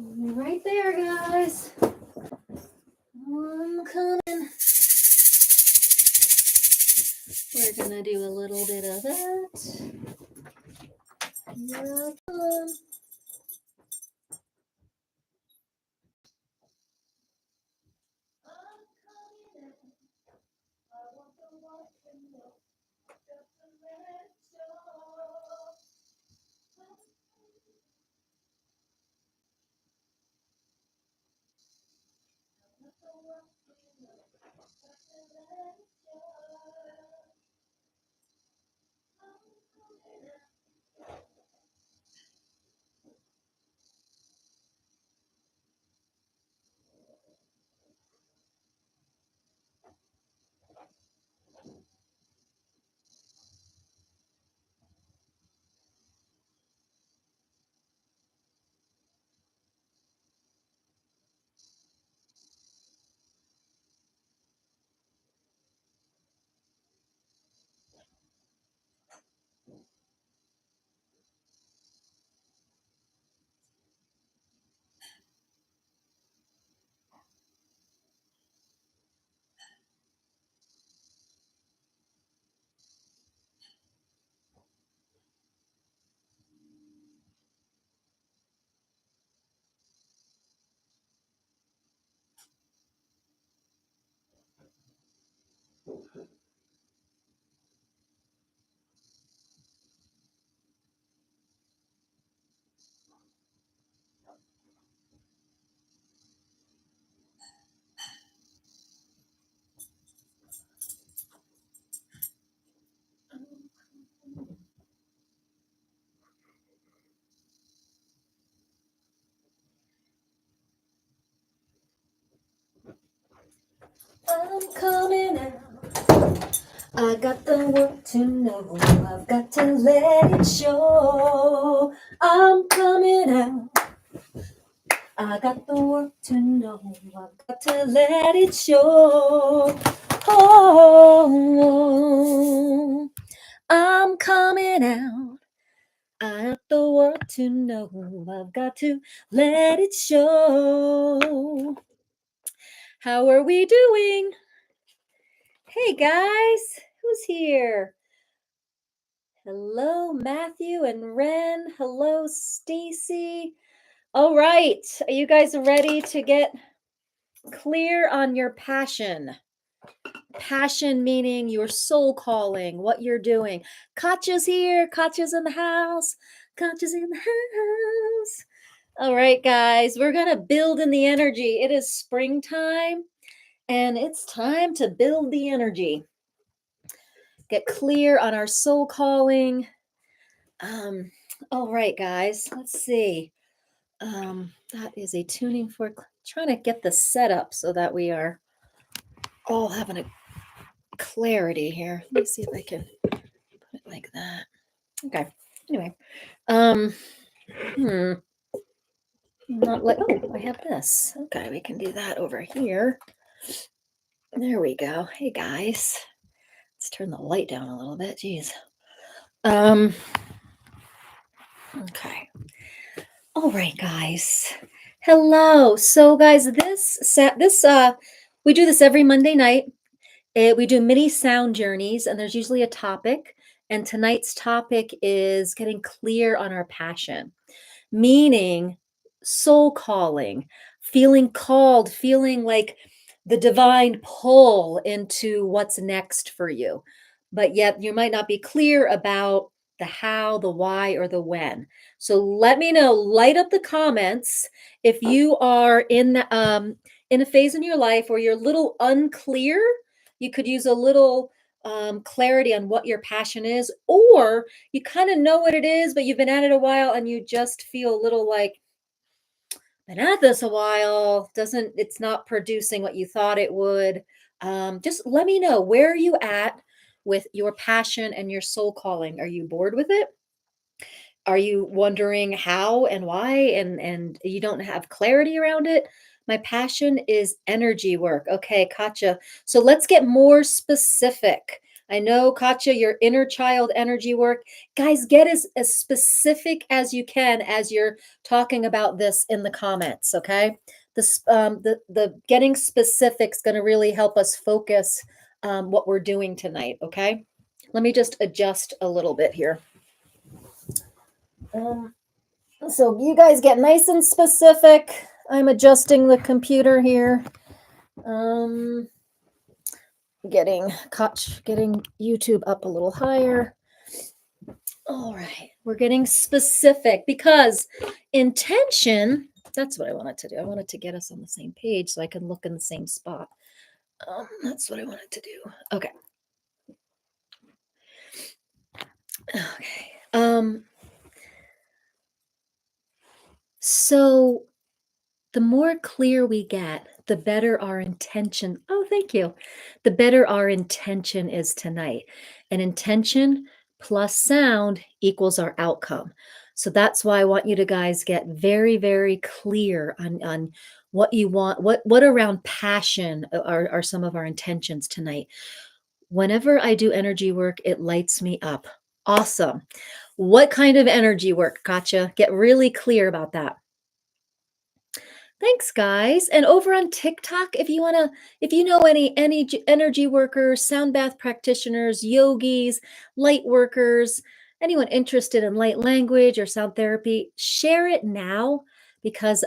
Right there, guys. I'm coming. We're gonna do a little bit of that. Here I come. I'm coming out. I got the work to know. I've got to let it show. I'm coming out. I got the work to know. I've got to let it show. Oh, I'm coming out. I got the work to know. I've got to let it show. How are we doing? Hey guys, who's here? Hello, Matthew and Ren. Hello, Stacy. All right, are you guys ready to get clear on your passion? Passion meaning your soul calling, what you're doing. Katja's here. Katja's in the house. Katja's in the house. All right, guys, we're going to build in the energy. It is springtime, and it's time to build the energy. Get clear on our soul calling. All right, guys, let's see. That is a tuning for trying to get the setup so that we are all having a clarity here. Let me see if I can put it like that. Okay. Anyway, not like, oh, I have this. Okay, we can do that over here. There we go. Hey guys, let's turn the light down a little bit. Jeez. Okay. All right, guys. Hello. So, guys, we do this every Monday night. We do mini sound journeys, and there's usually a topic. And tonight's topic is getting clear on our passion, meaning soul calling, feeling called, feeling like the divine pull into what's next for you. But yet you might not be clear about the how, the why, or the when. So let me know, light up the comments if you are in a phase in your life where you're a little unclear. You could use a little clarity on what your passion is, or you kind of know what it is, but you've been at it a while and you just feel a little like, been at this a while, it's not producing what you thought it would. Just let me know, where are you at with your passion and your soul calling? Are you bored with it? Are you wondering how and why, and you don't have clarity around it? My passion is energy work. Okay, Katja. So let's get more specific. I know, Katya, your inner child energy work. Guys, get as specific as you can as you're talking about this in the comments, okay? The getting specific is going to really help us focus what we're doing tonight, okay? Let me just adjust a little bit here. So you guys get nice and specific. I'm adjusting the computer here. Getting YouTube up a little higher. All right, we're getting specific because intention, that's what I wanted to do. I wanted to get us on the same page so I can look in the same spot. That's what I wanted to do. Okay. Okay. So the more clear we get, the better our intention. Oh, thank you. The better our intention is tonight. And intention plus sound equals our outcome. So that's why I want you to guys get very, very clear on what you want, what around passion are some of our intentions tonight. Whenever I do energy work, it lights me up. Awesome. What kind of energy work? Gotcha. Get really clear about that. Thanks, guys. And over on TikTok, if you know any energy workers, sound bath practitioners, yogis, light workers, anyone interested in light language or sound therapy, share it now because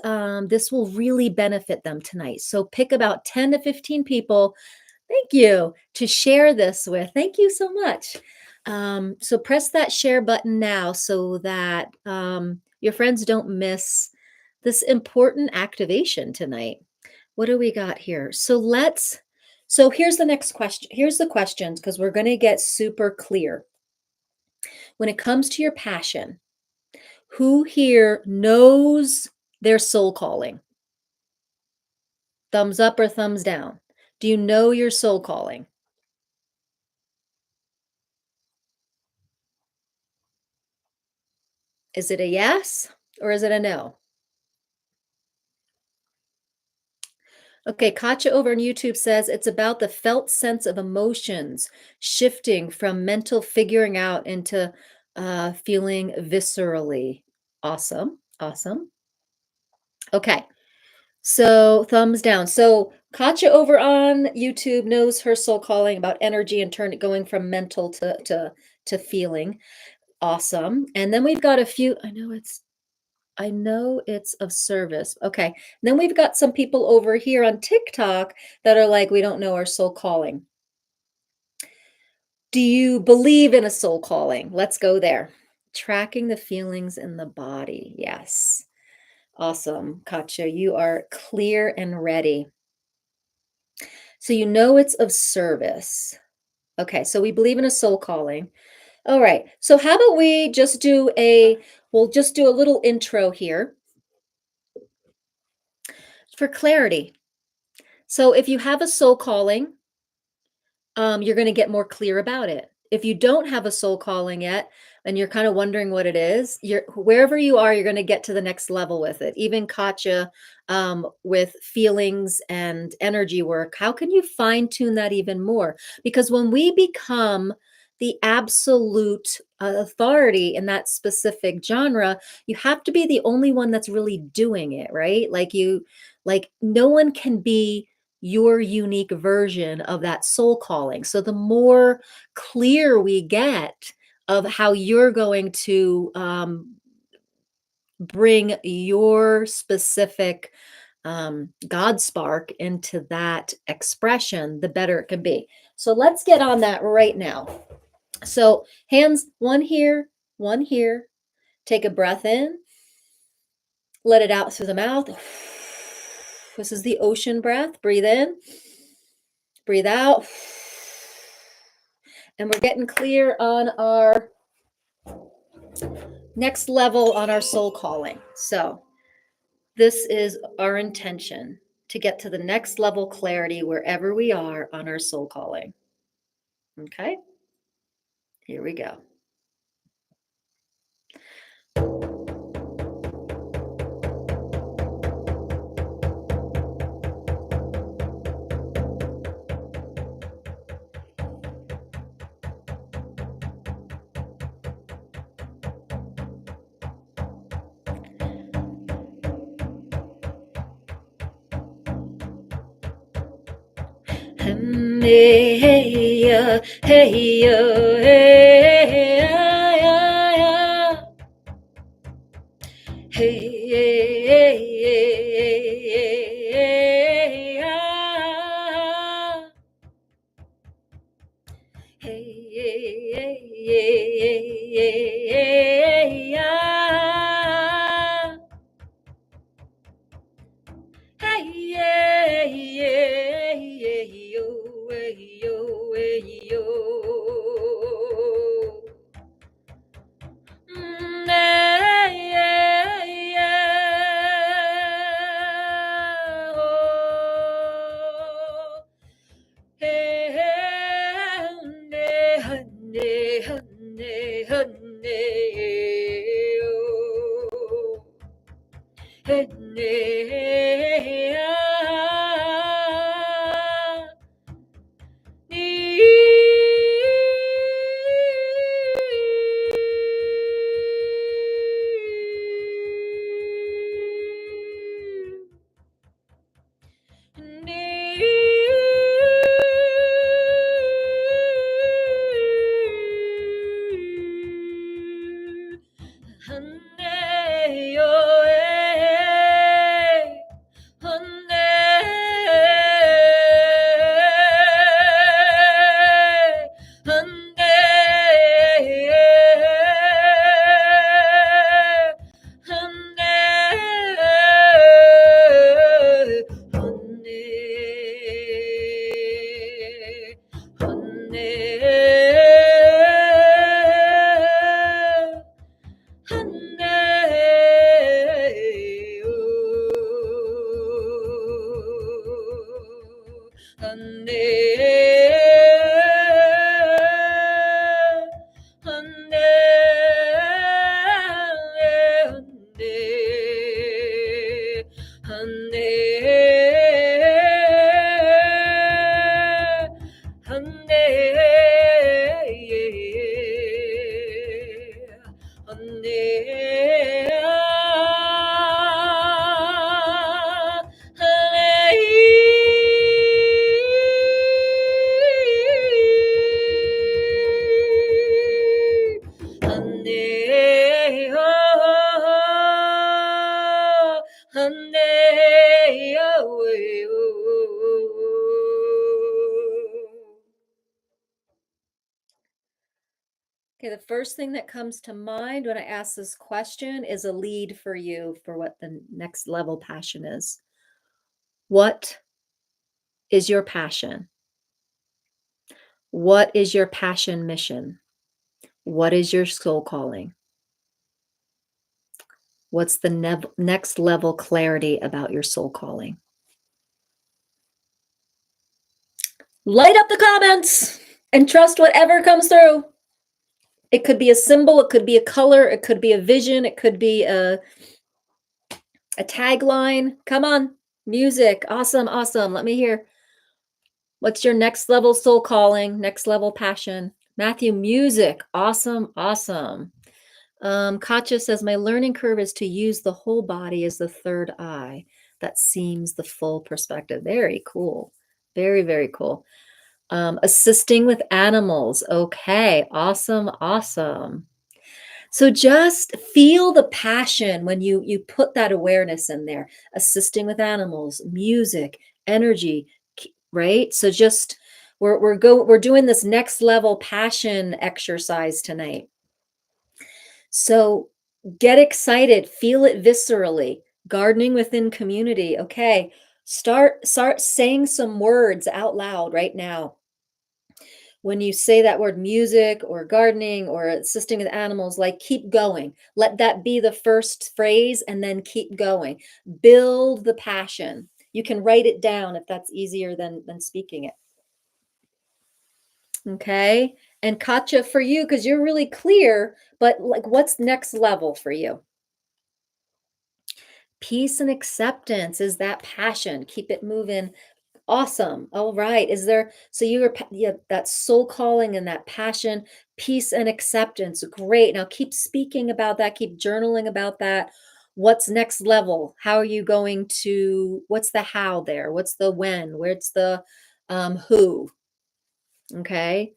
this will really benefit them tonight. So pick about 10 to 15 people. Thank you to share this with. Thank you so much. So press that share button now so that your friends don't miss this important activation tonight. What do we got here? So here's the next question. Here's the questions because we're going to get super clear. When it comes to your passion, who here knows their soul calling? Thumbs up or thumbs down? Do you know your soul calling? Is it a yes or is it a no? Okay, Katya over on YouTube says it's about the felt sense of emotions shifting from mental figuring out into feeling viscerally. Awesome, awesome. Okay, so thumbs down. So Katya over on YouTube knows her soul calling about energy and going from mental to feeling. Awesome. And then we've got a few. I know it's of service. Okay. Then we've got some people over here on TikTok that are like, we don't know our soul calling. Do you believe in a soul calling? Let's go there. Tracking the feelings in the body. Yes. Awesome. Katya, you are clear and ready. So you know it's of service. Okay. So we believe in a soul calling. All right. So how about we'll just do a little intro here for clarity. So if you have a soul calling, you're going to get more clear about it. If you don't have a soul calling yet, and you're kind of wondering what it is, wherever you are, you're going to get to the next level with it. Even Katya, with feelings and energy work, how can you fine tune that even more? Because when we become the absolute authority in that specific genre, you have to be the only one that's really doing it, right? Like no one can be your unique version of that soul calling. So the more clear we get of how you're going to bring your specific God spark into that expression, the better it can be. So let's get on that right now. So hands, one here, one here. Take a breath in, let it out through the mouth. This is the ocean breath. Breathe in, breathe out. And we're getting clear on our next level on our soul calling. So this is our intention to get to the next level clarity wherever we are on our soul calling. Okay, here we go. Hey, hey, hey, hey, hey, hey, hey, hey, yeah, yeah, yeah, yo, yo, yo. Yeah, yeah, oh. Hey, hey, honey, honey, honey, honey, oh. Honey, ah. Honey, oh, eh, Honey, oh, honey, oh, okay, the first thing that comes to mind when I ask this question is a lead for you for what the next level passion is. What is your passion? What is your passion mission? What is your soul calling? What's the next level clarity about your soul calling? Light up the comments and trust whatever comes through. It could be a symbol, it could be a color, it could be a vision, it could be a tagline. Come on, music. Awesome, awesome. Let me hear. What's your next level soul calling, next level passion? Matthew, music. Awesome, awesome. Katja says, my learning curve is to use the whole body as the third eye that seems the full perspective. Very cool. Very, very cool. Assisting with animals. Okay, awesome, awesome. So just feel the passion when you put that awareness in there. Assisting with animals, music, energy, right? So just we're doing this next level passion exercise tonight. So get excited, feel it viscerally. Gardening within community. Okay, start saying some words out loud right now. When you say that word music or gardening or assisting with animals, like keep going. Let that be the first phrase and then keep going. Build the passion. You can write it down if that's easier than speaking it. Okay. And Katja, for you, because you're really clear, but like what's next level for you? Peace and acceptance is that passion. Keep it moving. Awesome. All right. Is there, so yeah, that soul calling and that passion, peace and acceptance. Great. Now keep speaking about that. Keep journaling about that. What's next level? How are you going to, what's the how there? What's the when? Where's the Who, okay?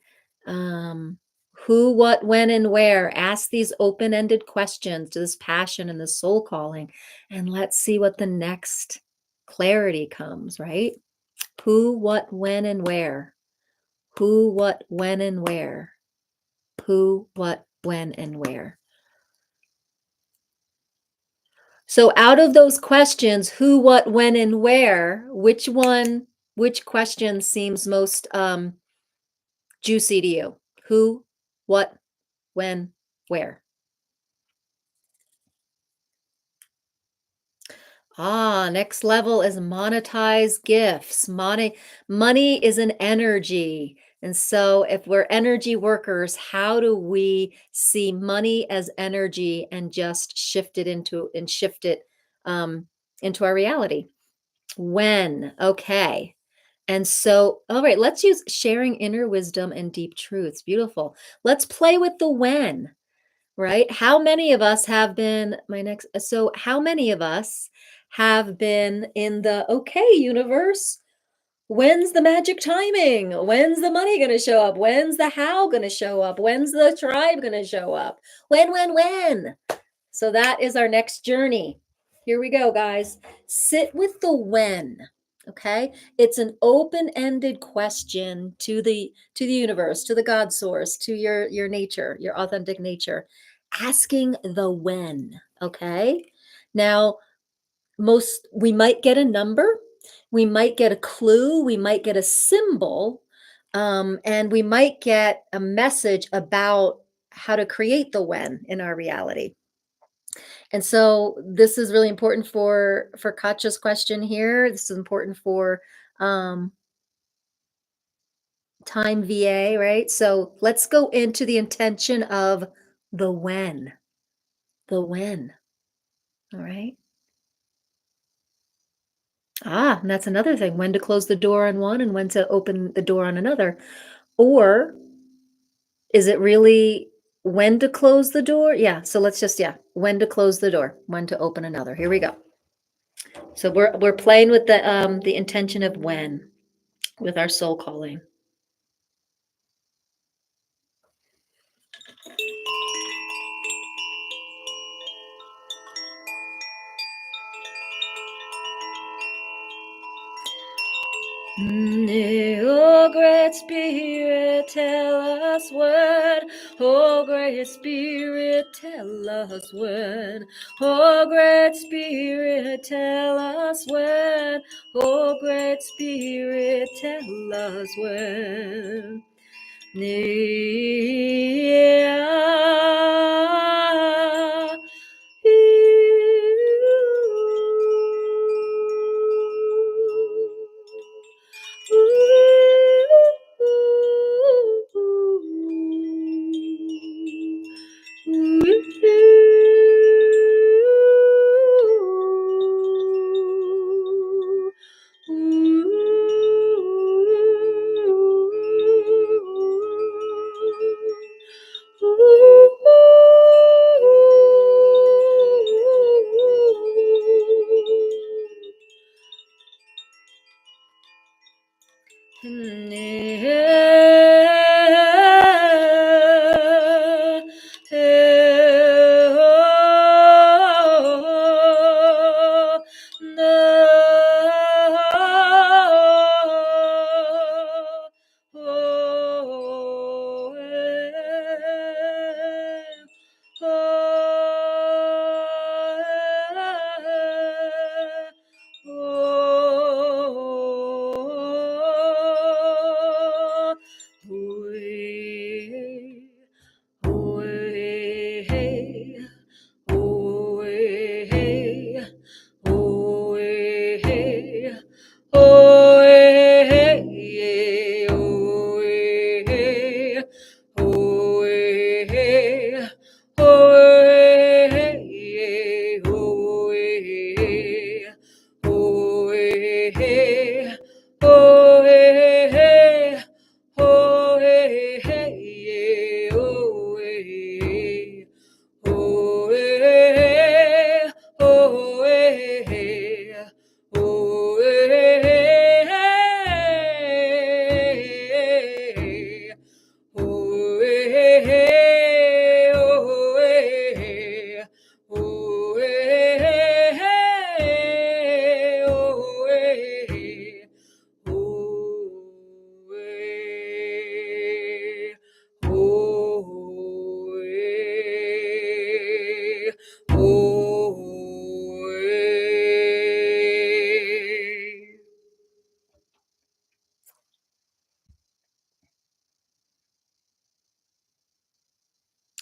Um, who, what, when, and where. Ask these open-ended questions to this passion and this soul calling, and let's see what the next clarity comes, right? Who, what, when, and where. Who, what, when, and where. Who, what, when, and where. So out of those questions, who, what, when, and where, which question seems most juicy to you? Who, what, when, where? Next level is monetize gifts. Money is an energy. And so if we're energy workers, how do we see money as energy and just shift it into our reality? When? Okay. And so, all right, let's use sharing inner wisdom and deep truths. Beautiful. Let's play with the when. Right? How many of us have been how many of us have been in the okay universe? When's the magic timing? When's the money going to show up? When's the how going to show up? When's the tribe going to show up? When? So that is our next journey. Here we go, guys. Sit with the when. Okay? It's an open-ended question to the universe, to the God source, to your nature, your authentic nature. Asking the when, okay? Now, most we might get a number, we might get a clue, we might get a symbol, and we might get a message about how to create the when in our reality. And so this is really important for Katja's question here. This is important for um, time VA, right? So let's go into the intention of the when. The when. All right. And that's another thing. When to close the door on one and when to open the door on another. Or is it really when to close the door? Yeah. So let's just, when to close the door, when to open another. Here we go. So we're playing with the intention of when with our soul calling. Oh, great spirit, tell us when. Oh, great spirit, tell us when. Oh, great spirit, tell us when. Oh, great spirit, tell us when. Yeah.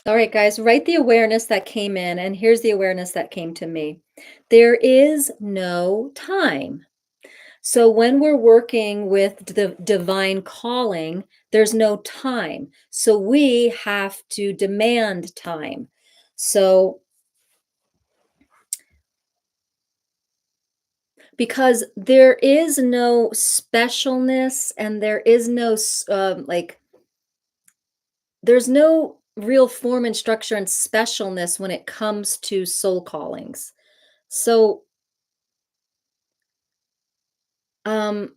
All right, guys, write the awareness that came in, and here's the awareness that came to me. There is no time. So when we're working with the divine calling, there's no time. So we have to demand time. So because there is no specialness and there is no like there's no real form and structure and specialness when it comes to soul callings. So um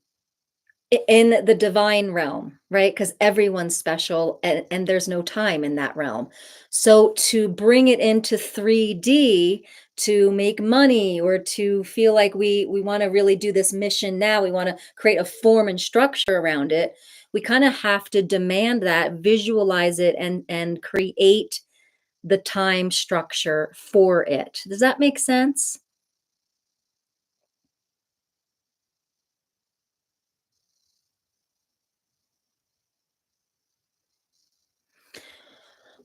in the divine realm, right? Because everyone's special and there's no time in that realm. So to bring it into 3D to make money or to feel like we want to really do this mission now, we want to create a form and structure around it. We kind of have to demand that, visualize it and create the time structure for it. Does that make sense?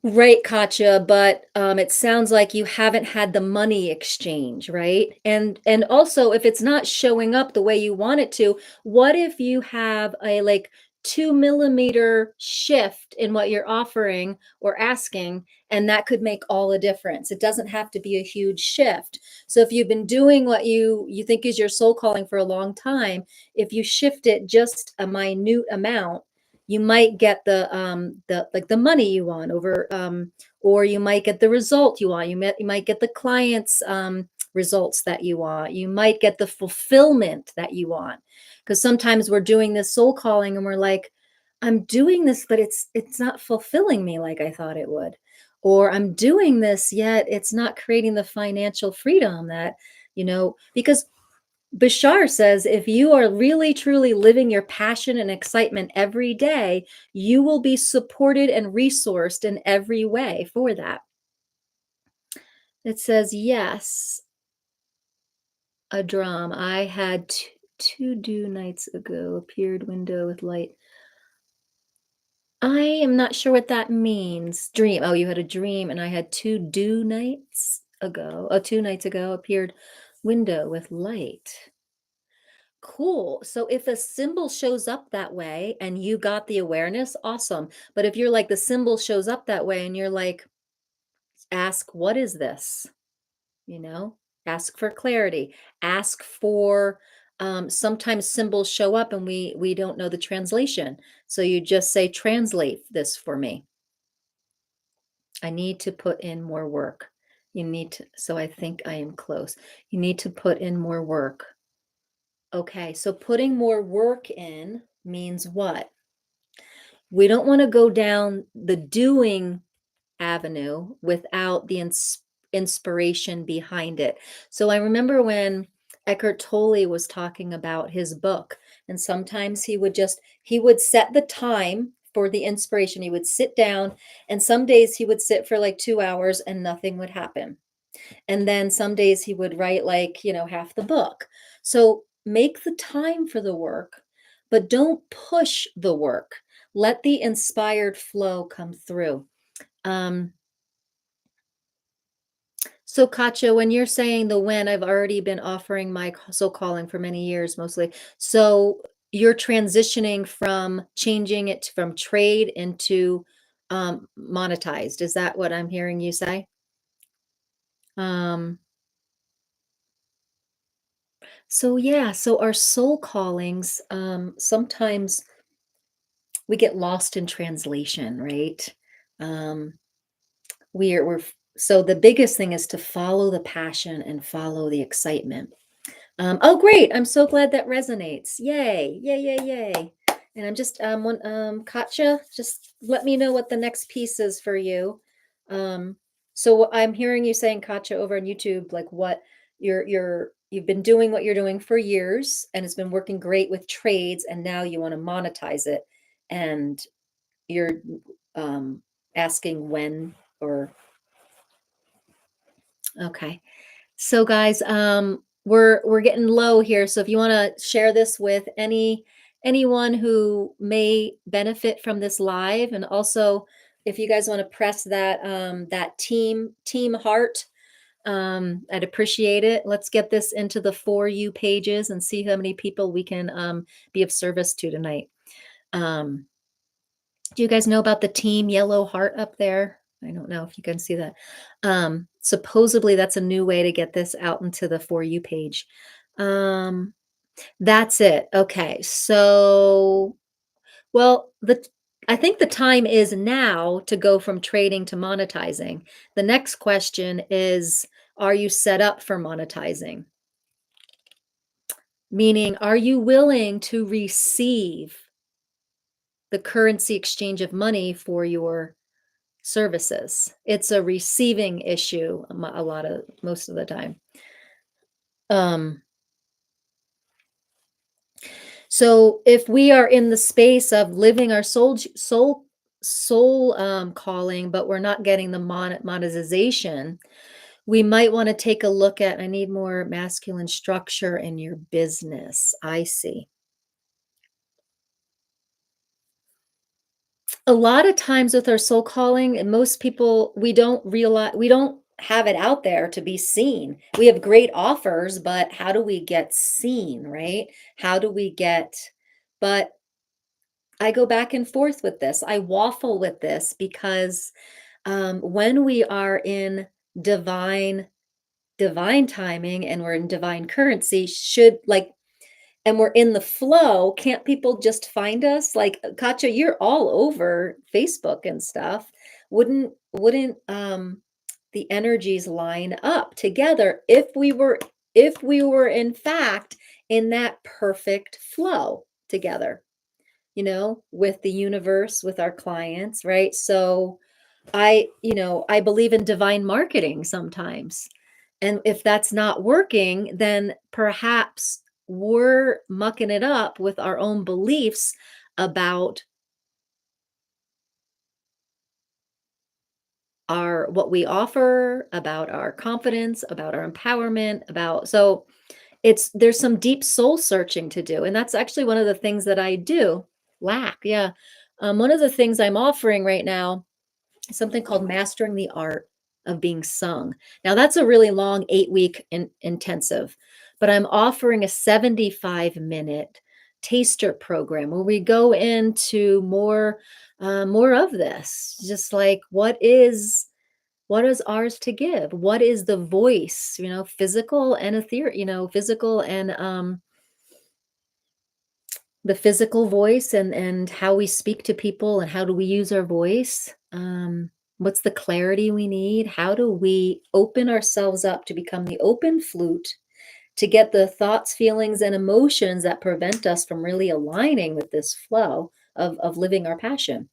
Right, Katja, but it sounds like you haven't had the money exchange, right? And also, if it's not showing up the way you want it to, what if you have a like 2 millimeter shift in what you're offering or asking, and that could make all the difference. It doesn't have to be a huge shift. So if you've been doing what you think is your soul calling for a long time, if you shift it just a minute amount, you might get the like the money you want over or you might get the result you want. You might get the clients results that you want. You might get the fulfillment that you want, because sometimes we're doing this soul calling and we're like, I'm doing this but it's not fulfilling me like I thought it would, or I'm doing this yet it's not creating the financial freedom that, because Bashar says if you are really truly living your passion and excitement every day, you will be supported and resourced in every way for that. It says, yes, a drum. I had two due nights ago, appeared window with light. I am not sure what that means. Dream. Oh, you had a dream, and I had two due nights ago. Oh, 2 nights ago, appeared window with light. Cool. So if a symbol shows up that way and you got the awareness, awesome. But if you're like the symbol shows up that way and you're like, ask, what is this? You know, ask for clarity. Ask for sometimes symbols show up and we don't know the translation. So you just say, translate this for me. I need to put in more work. You need to, so I think I am close. You need to put in more work. Okay, so putting more work in means what? We don't want to go down the doing avenue without the inspiration behind it. So I remember when Eckhart Tolle was talking about his book, and sometimes he would set the time for the inspiration. He would sit down, and some days he would sit for like 2 hours and nothing would happen. And then some days he would write like, half the book. So make the time for the work, but don't push the work. Let the inspired flow come through. Um, so Katja, when you're saying the when, I've already been offering my soul calling for many years mostly. So you're transitioning from changing it from trade into monetized. Is that what I'm hearing you say? Um, So yeah, so our soul callings, sometimes we get lost in translation, right? Um, so the biggest thing is to follow the passion and follow the excitement. Oh, great! I'm so glad that resonates. Yay! Yay! Yay! Yay! And I'm just Katja, just let me know what the next piece is for you. Um, so I'm hearing you saying, Katja, over on YouTube, like what you've been doing what you're doing for years, and it's been working great with trades, and now you want to monetize it, and you're um, asking when or okay. So guys, we're getting low here. So if you want to share this with anyone who may benefit from this live, and also if you guys want to press that that team heart, I'd appreciate it. Let's get this into the For You pages and see how many people we can be of service to tonight. Um, do you guys know about the team yellow heart up there? I don't know if you can see that. Supposedly that's a new way to get this out into the For You page. Um, that's it. Okay. So, well, I think the time is now to go from trading to monetizing. The next question is, are you set up for monetizing? Meaning, are you willing to receive the currency exchange of money for your services? It's a receiving issue a lot of most of the time. Um, so if we are in the space of living our soul calling, but we're not getting the monetization, we might want to take a look at, I need more masculine structure in your business. I see. A lot of times with our soul calling, and most people, we don't realize, we don't have it out there to be seen. We have great offers, but how do we get seen, right? How do we get, but I go back and forth with this. I waffle with this because when we are in divine divine timing and we're in divine currency, should like, and we're in the flow, can't people just find us? Like, Katja, you're all over Facebook and stuff. Wouldn't the energies line up together if we were in fact in that perfect flow together, with the universe, with our clients, right? So I believe in divine marketing sometimes. And if that's not working, then perhaps we're mucking it up with our own beliefs about our what we offer, about our confidence, about our empowerment, about so it's there's some deep soul searching to do. And that's actually one of the things that I do. Lack, yeah. One of the things I'm offering right now, something called Mastering the Art of Being Sung. Now, that's a really long 8-week intensive, but I'm offering a 75-minute taster program where we go into more of this, just like what is ours to give? What is the voice, physical and ethereal, physical and the physical voice and how we speak to people and how do we use our voice, what's the clarity we need, how do we open ourselves up to become the open flute to get the thoughts, feelings, and emotions that prevent us from really aligning with this flow of living our passion.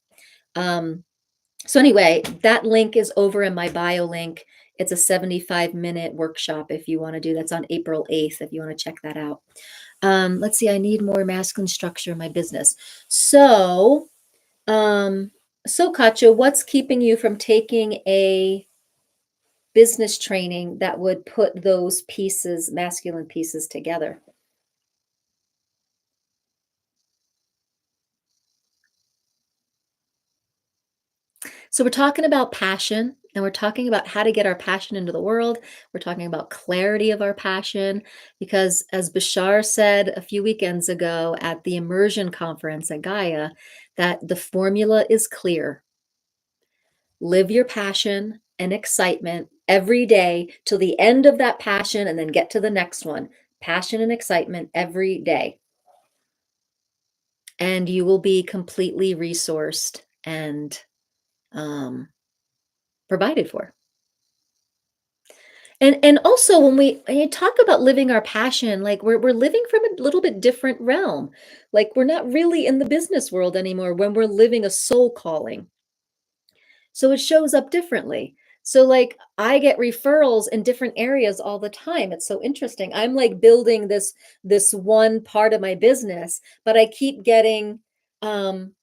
So anyway, that link is over in my bio link. It's a 75-minute workshop if you want to do that's on April 8th if you want to check that out. Let's see, I need more masculine structure in my business. Um, so Katja, what's keeping you from taking a business training that would put those pieces, masculine pieces together? So we're talking about passion and we're talking about how to get our passion into the world. We're talking about clarity of our passion because as Bashar said a few weekends ago at the immersion conference at Gaia, that the formula is clear. Live your passion and excitement every day till the end of that passion and then get to the next one. Passion and excitement every day. And you will be completely resourced and um, provided for. And also when you talk about living our passion, like we're living from a little bit different realm. Like we're not really in the business world anymore when we're living a soul calling. So it shows up differently. So like I get referrals in different areas all the time. It's so interesting. I'm like building this one part of my business, but I keep getting um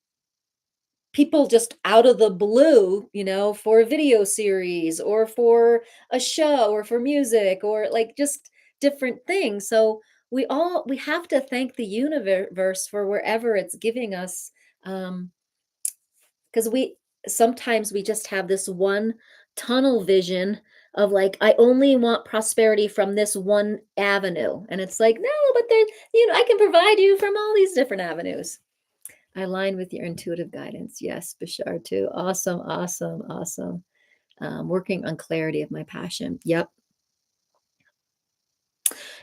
people just out of the blue, for a video series or for a show or for music or like just different things. So we have to thank the universe for wherever it's giving us, because we sometimes we just have this one tunnel vision of like, I only want prosperity from this one avenue. And it's like, no, but there, I can provide you from all these different avenues. I align with your intuitive guidance. Yes, Bashar too. Awesome, awesome, awesome. Working on clarity of my passion. Yep.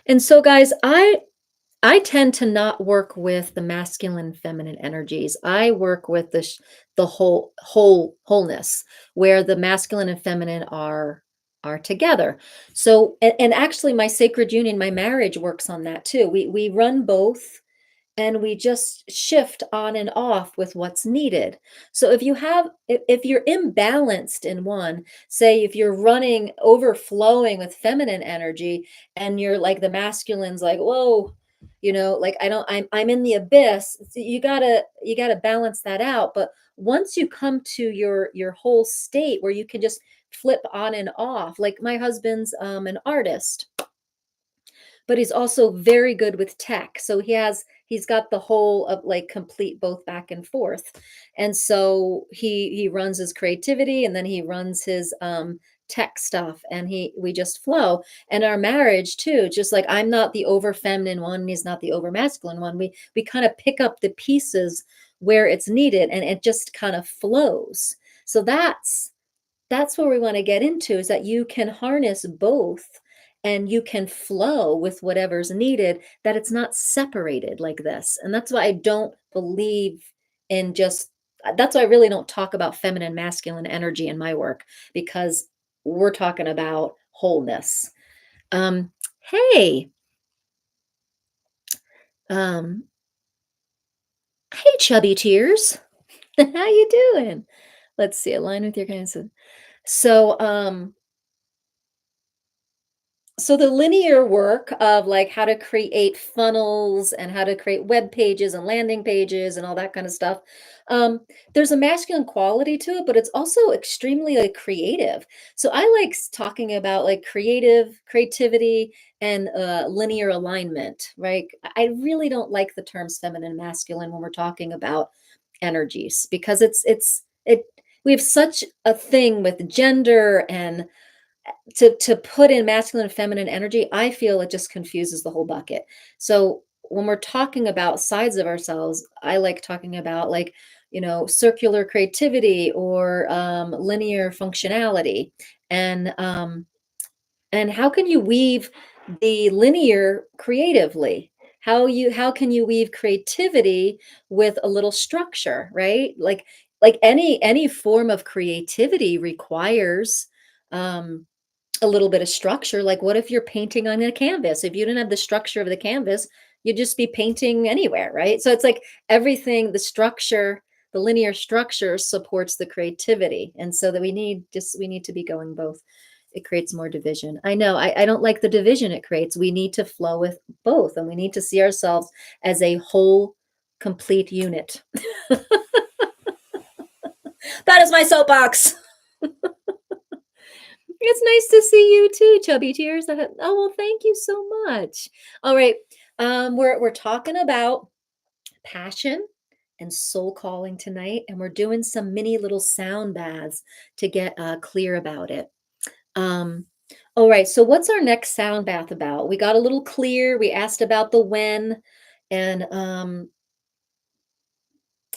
And so, guys, I tend to not work with the masculine and feminine energies. I work with the wholeness, where the masculine and feminine are together. So, and actually my sacred union, my marriage works on that too. We run both, and we just shift on and off with what's needed. So if you're imbalanced in one, say if you're running overflowing with feminine energy, and you're like the masculine's like, whoa, like I don't I'm in the abyss. So you gotta balance that out. But once you come to your whole state where you can just flip on and off, like my husband's an artist, but he's also very good with tech. So he's got the whole of like complete both back and forth. And so he runs his creativity, and then he runs his tech stuff, and we just flow. And our marriage too, just like I'm not the over feminine one, and he's not the over masculine one. We kind of pick up the pieces where it's needed, and it just kind of flows. So that's where we want to get into, is that you can harness both, and you can flow with whatever's needed, that it's not separated like this. And that's why I don't believe in just that's why I really don't talk about feminine masculine energy in my work, because we're talking about wholeness. um hey um hey, chubby tears. How you doing? Let's see, align with your guidance. So the linear work of like how to create funnels and how to create web pages and landing pages and all that kind of stuff, um, there's a masculine quality to it, but it's also extremely like creative. So I like talking about like creativity and linear alignment, right? I really don't like the terms feminine and masculine when we're talking about energies, because we have such a thing with gender, and to put in masculine and feminine energy, I feel it just confuses the whole bucket. So when we're talking about sides of ourselves, I like talking about like, circular creativity, or linear functionality. And how can you weave the linear creatively? How can you weave creativity with a little structure, right? Like any form of creativity requires um a little bit of structure. Like, what if you're painting on a canvas? If you didn't have the structure of the canvas, you'd just be painting anywhere, right? So it's like everything, the linear structure supports the creativity. And so that we need to be going both. It creates more division. I know, I don't like the division it creates. We need to flow with both, and we need to see ourselves as a whole, complete unit. That is my soapbox. It's nice to see you too, Chubby Tears. Oh, well, thank you so much. All right. We're talking about passion and soul calling tonight, and we're doing some mini little sound baths to get clear about it. Um, all right. So what's our next sound bath about? We got a little clear. We asked about the when, and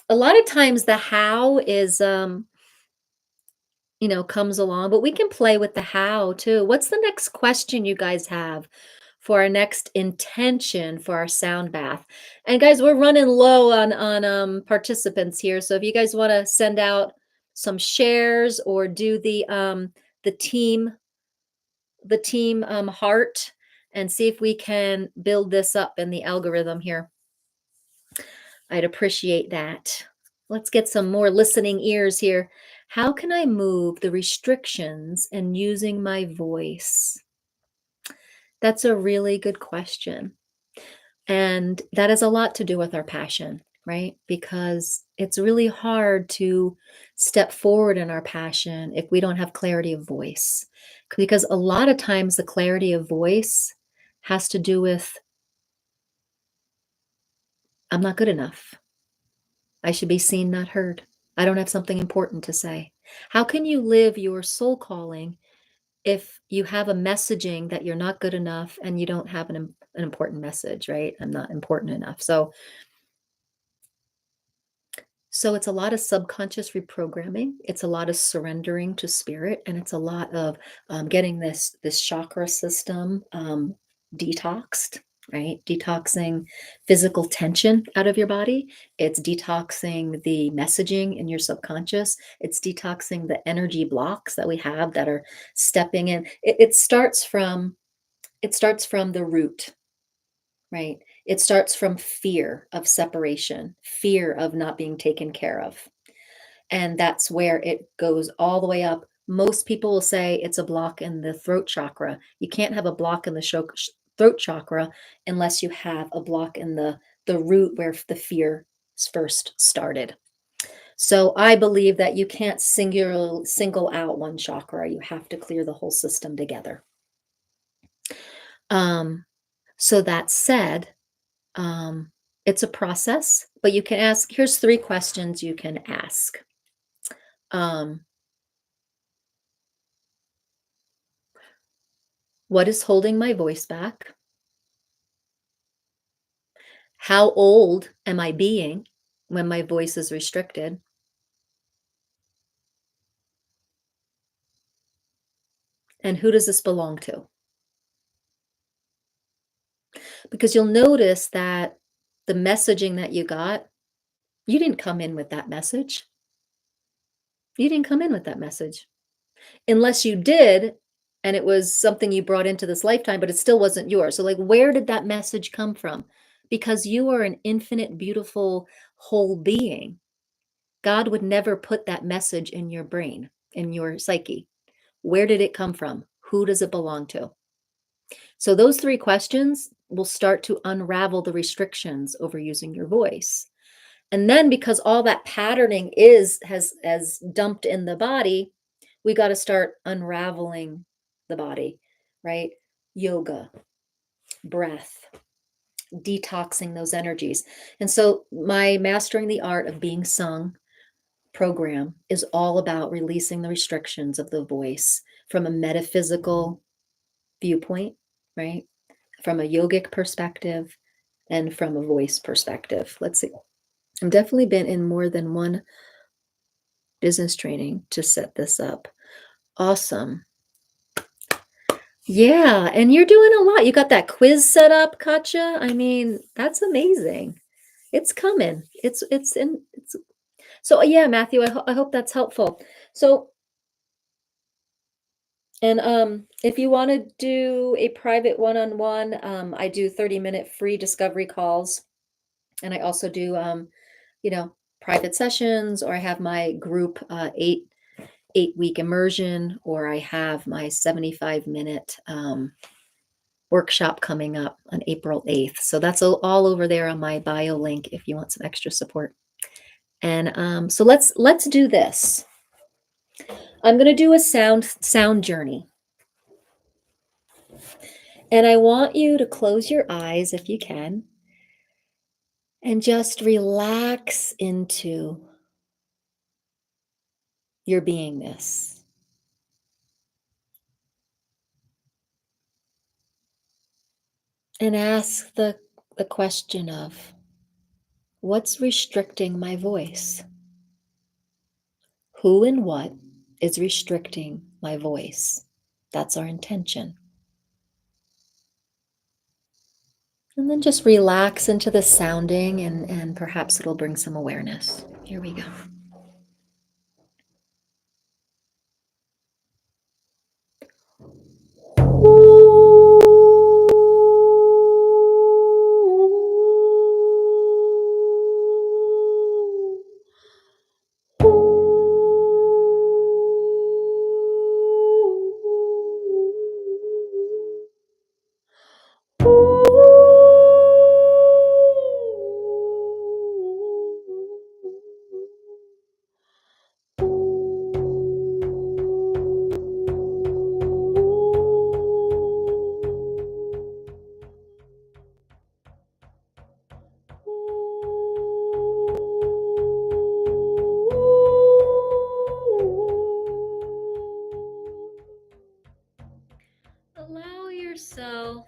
a lot of times the how is comes along, but we can play with the how too. What's the next question you guys have for our next intention for our sound bath? And guys, we're running low on participants here. So if you guys want to send out some shares, or do the team heart, and see if we can build this up in the algorithm here, I'd appreciate that. Let's get some more listening ears here. How can I move the restrictions and using my voice? That's a really good question. And that has a lot to do with our passion, right? Because it's really hard to step forward in our passion if we don't have clarity of voice. Because a lot of times the clarity of voice has to do with, I'm not good enough. I should be seen, not heard. I don't have something important to say. How can you live your soul calling if you have a messaging that you're not good enough and you don't have an important message, right? I'm not important enough. So it's a lot of subconscious reprogramming. It's a lot of surrendering to spirit, and it's a lot of getting this chakra system detoxed, right? Detoxing physical tension out of your body. It's detoxing the messaging in your subconscious. It's detoxing the energy blocks that we have that are stepping in. It starts from the root, right? It starts from fear of separation, fear of not being taken care of. And that's where it goes all the way up. Most people will say it's a block in the throat chakra. You can't have a block in the throat chakra unless you have a block in the root where the fear first started. So I believe that you can't single out one chakra. You have to clear the whole system together. Um, so that said, um, it's a process, but you can ask. Here's 3 questions you can ask. Um, what is holding my voice back? How old am I being when my voice is restricted? And who does this belong to? Because you'll notice that the messaging that you got, you didn't come in with that message. You didn't come in with that message. Unless you did, and it was something you brought into this lifetime, but it still wasn't yours. So, like, where did that message come from? Because you are an infinite, beautiful, whole being. God would never put that message in your brain, in your psyche. Where did it come from? Who does it belong to? So those 3 questions will start to unravel the restrictions over using your voice. And then because all that patterning has dumped in the body, we got to start unraveling the body, right? Yoga, breath, detoxing those energies. And so my Mastering the Art of Being Sung program is all about releasing the restrictions of the voice from a metaphysical viewpoint, right? From a yogic perspective and from a voice perspective. Let's see. I've definitely been in more than one business training to set this up. Awesome. Yeah, and you're doing a lot. You got that quiz set up, Katja. I mean, that's amazing. It's coming. It's so yeah, Matthew, I hope that's helpful. So, and if you want to do a private one-on-one, I do 30-minute free discovery calls, and I also do you know, private sessions, or I have my group 8 week immersion, or I have my 75-minute workshop coming up on April 8th. So that's all over there on my bio link if you want some extra support. And so let's do this. I'm going to do a sound journey. And I want you to close your eyes if you can and just relax into your beingness. And ask the question of, what's restricting my voice? Who and what is restricting my voice? That's our intention. And then just relax into the sounding, and perhaps it'll bring some awareness. Here we go. yourself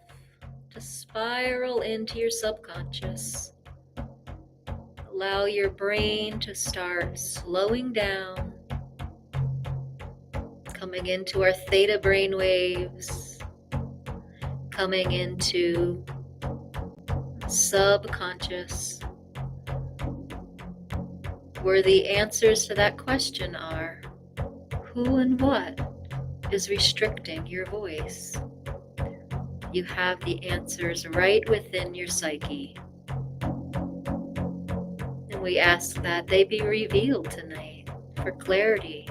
to spiral into your subconscious. Allow your brain to start slowing down, coming into our theta brain waves, coming into subconscious, where the answers to that question are: who and what is restricting your voice? You have the answers right within your psyche. And we ask that they be revealed tonight for clarity.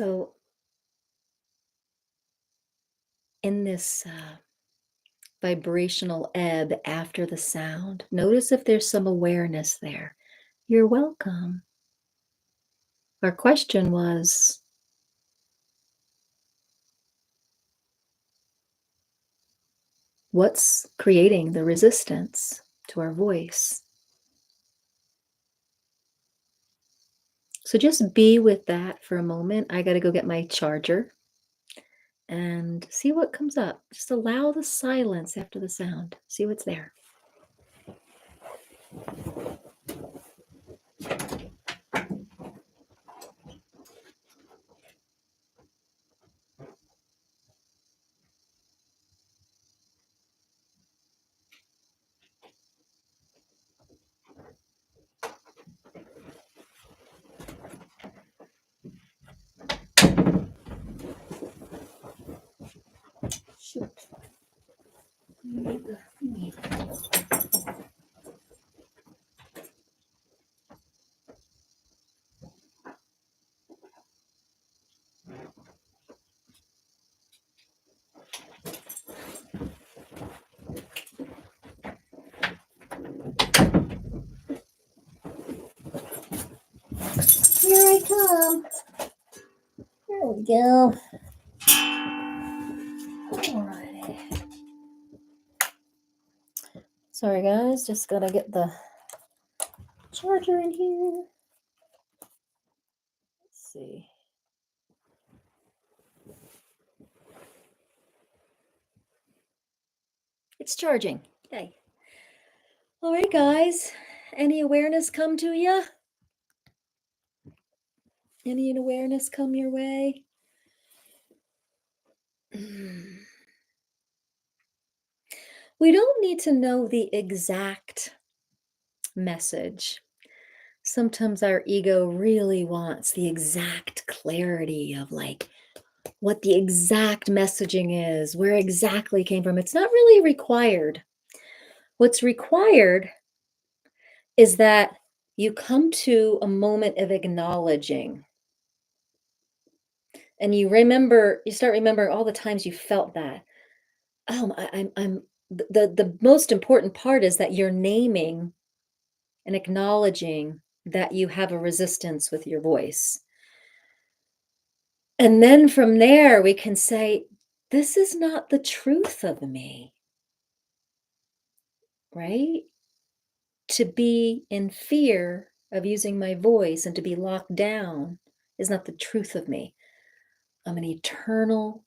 So, in this vibrational ebb after the sound, notice if there's some awareness there. You're welcome. Our question was, what's creating the resistance to our voice? So just be with that for a moment. I got to go get my charger and see what comes up. Just allow the silence after the sound. See what's there. Shoot. Here I come. There we go. Alrighty. Sorry guys, just gotta get the charger in here. Let's see. It's charging. Yay. All right, guys. Any awareness come to you? Any awareness come your way? We don't need to know the exact message. Sometimes our ego really wants the exact clarity of like what the exact messaging is, where exactly came from. It's not really required. What's required is that you come to a moment of acknowledging and you start remembering all the times you felt that. Oh, I'm the most important part is that you're naming and acknowledging that you have a resistance with your voice. And then from there, we can say, this is not the truth of me, right? To be in fear of using my voice and to be locked down is not the truth of me. I'm an eternal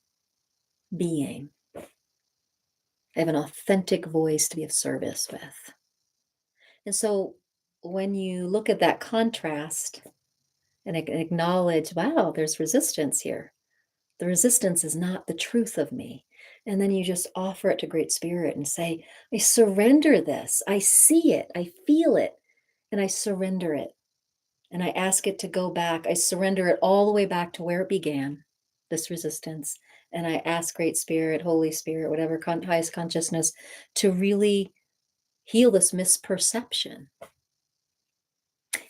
being. I have an authentic voice to be of service with. And so when you look at that contrast and acknowledge, wow, there's resistance here. The resistance is not the truth of me. And then you just offer it to Great Spirit and say, I surrender this. I see it. I feel it. And I surrender it. And I ask it to go back. I surrender it all the way back to where it began, this resistance. And I ask Great Spirit, Holy Spirit, whatever highest consciousness, to really heal this misperception.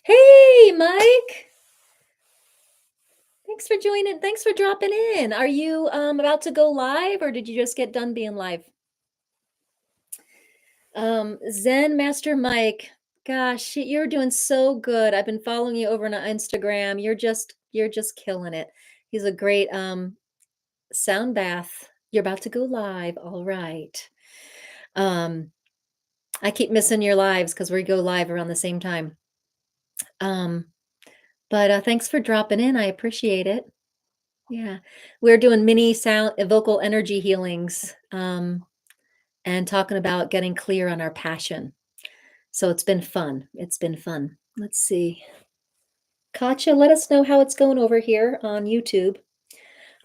Hey, Mike. Thanks for joining. Thanks for dropping in. Are you about to go live or did you just get done being live? Zen Master Mike. Gosh, you're doing so good. I've been following you over on Instagram. You're just killing it. He's a great sound bath. You're about to go live. All right. Um I keep missing your lives because we go live around the same time. Um but thanks for dropping in. I appreciate it. Yeah, we're doing mini sound vocal energy healings, and talking about getting clear on our passion. So it's been fun. It's been fun. Let's see. Katya, let us know how it's going over here on YouTube.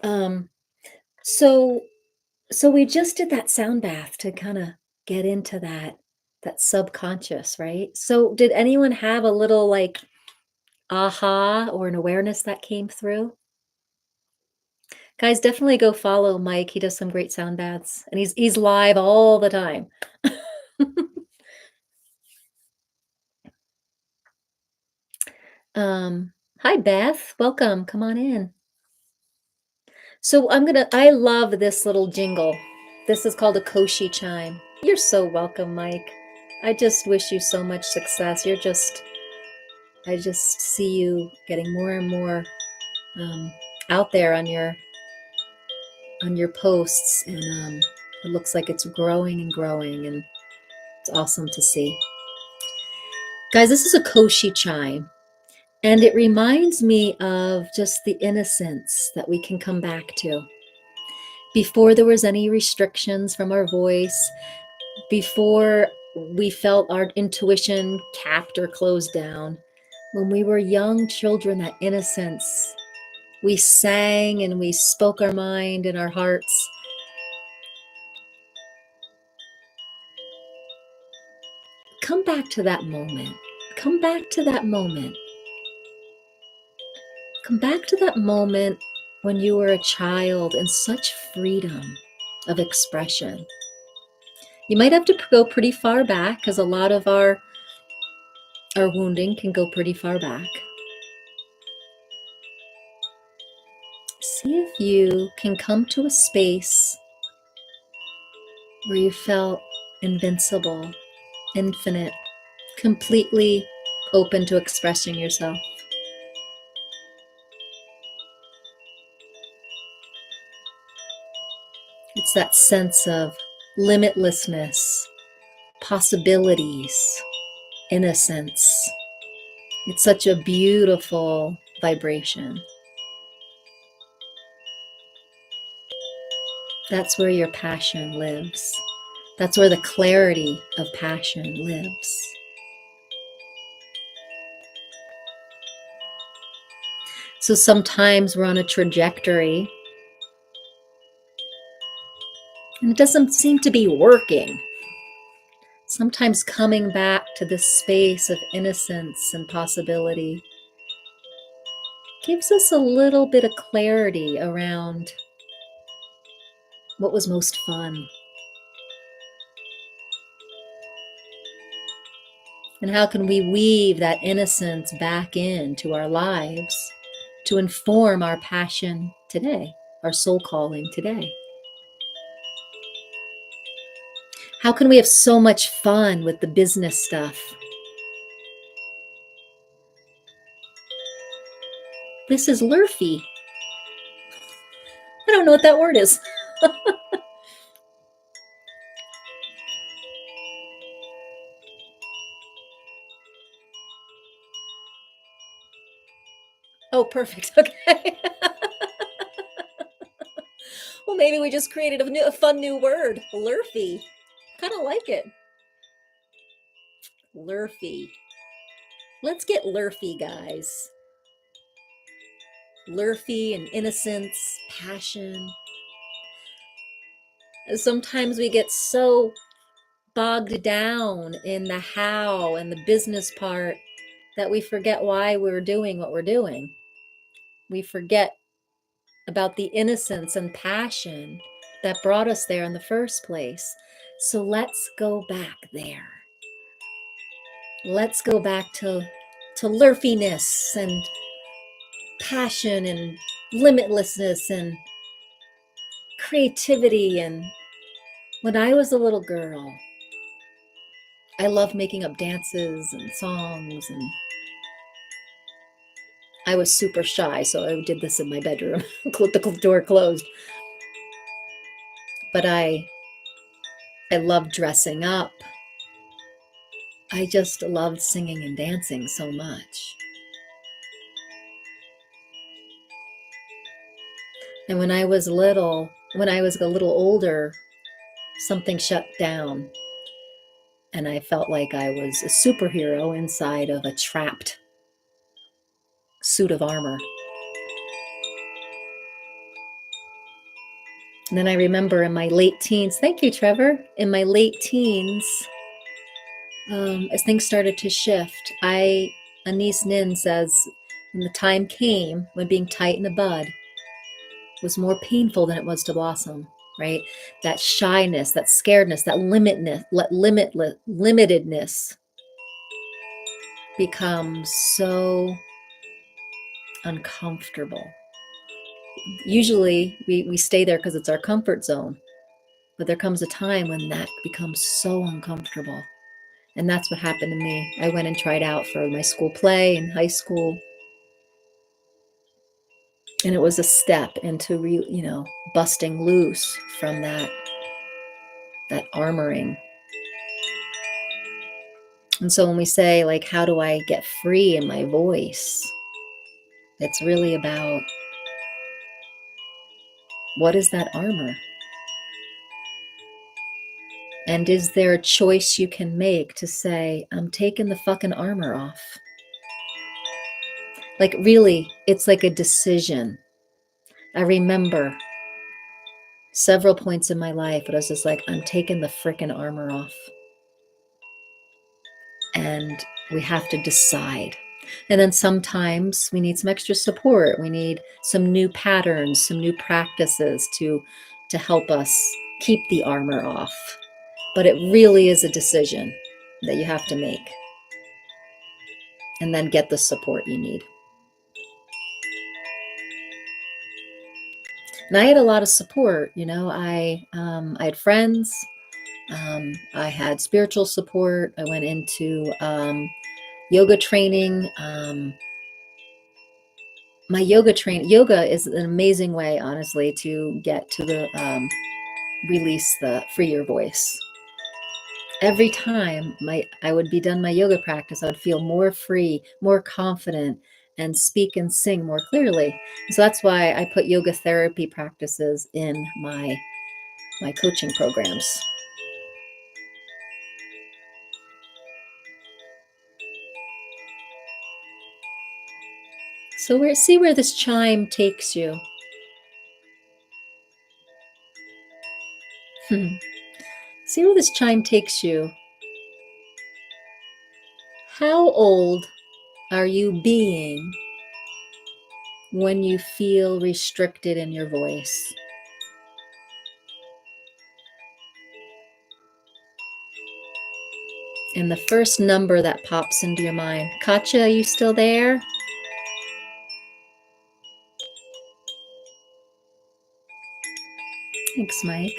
Um, so so we just did that sound bath to kind of get into that subconscious, right? So did anyone have a little like aha or an awareness that came through? Guys, definitely go follow Mike. He does some great sound baths and he's live all the time. Hi Beth, welcome. Come on in. So I love this little jingle. This is called a Koshi chime. You're so welcome, Mike. I just wish you so much success. I just see you getting more and more out there on your posts, and it looks like it's growing and growing, and it's awesome to see. Guys, this is a Koshi chime, and it reminds me of just the innocence that we can come back to. Before there was any restrictions from our voice, before we felt our intuition capped or closed down, when we were young children, that innocence, we sang and we spoke our mind and our hearts. Come back to that moment. Come back to that moment. Come back to that moment when you were a child in such freedom of expression. You might have to go pretty far back, because a lot of our wounding can go pretty far back. See if you can come to a space where you felt invincible, infinite, completely open to expressing yourself. It's that sense of limitlessness, possibilities, innocence. It's such a beautiful vibration. That's where your passion lives. That's where the clarity of passion lives. So sometimes we're on a trajectory and it doesn't seem to be working. Sometimes coming back to this space of innocence and possibility gives us a little bit of clarity around what was most fun. And how can we weave that innocence back into our lives to inform our passion today, our soul calling today? How can we have so much fun with the business stuff? This is lurfy. I don't know what that word is. Oh, perfect. Okay. Well, maybe we just created a fun new word. Lurfy. Kind of like it. Lurfy. Let's get lurfy, guys. Lurfy and innocence, passion. Sometimes we get so bogged down in the how and the business part that we forget why we're doing what we're doing. We forget about the innocence and passion that brought us there in the first place. So let's go back there. Let's go back to lurfiness and passion and limitlessness and creativity. And when I was a little girl, I loved making up dances and songs, and I was super shy, so I did this in my bedroom with the door closed. But I loved dressing up. I just loved singing and dancing so much. And when I was a little older, something shut down. And I felt like I was a superhero inside of a trapped suit of armor. And then I remember in my late teens, thank you, Trevor, in my late teens, as things started to shift, Anise Nin says, when the time came when being tight in the bud was more painful than it was to blossom, right? That shyness, that scaredness, that limitedness becomes so uncomfortable. usually we stay there because it's our comfort zone. But there comes a time when that becomes so uncomfortable. And that's what happened to me. I went and tried out for my school play in high school. And it was a step into busting loose from that armoring. And so when we say, like, how do I get free in my voice? It's really about, what is that armor? And is there a choice you can make to say, I'm taking the fucking armor off? Like, really, it's like a decision. I remember several points in my life, but I was just like, I'm taking the frickin' armor off. And we have to decide. And then sometimes we need some extra support. We need some new patterns, some new practices to help us keep the armor off. But it really is a decision that you have to make. And then get the support you need. And I had a lot of support. I had friends. I had spiritual support. I went into yoga training. My yoga is an amazing way, honestly, to get to the free your voice. Every time I would be done my yoga practice, I would feel more free, more confident, and speak and sing more clearly. So that's why I put yoga therapy practices in my coaching programs. So see where this chime takes you. See where this chime takes you. How old are you being when you feel restricted in your voice? And the first number that pops into your mind. Katya, are you still there? Thanks, Mike.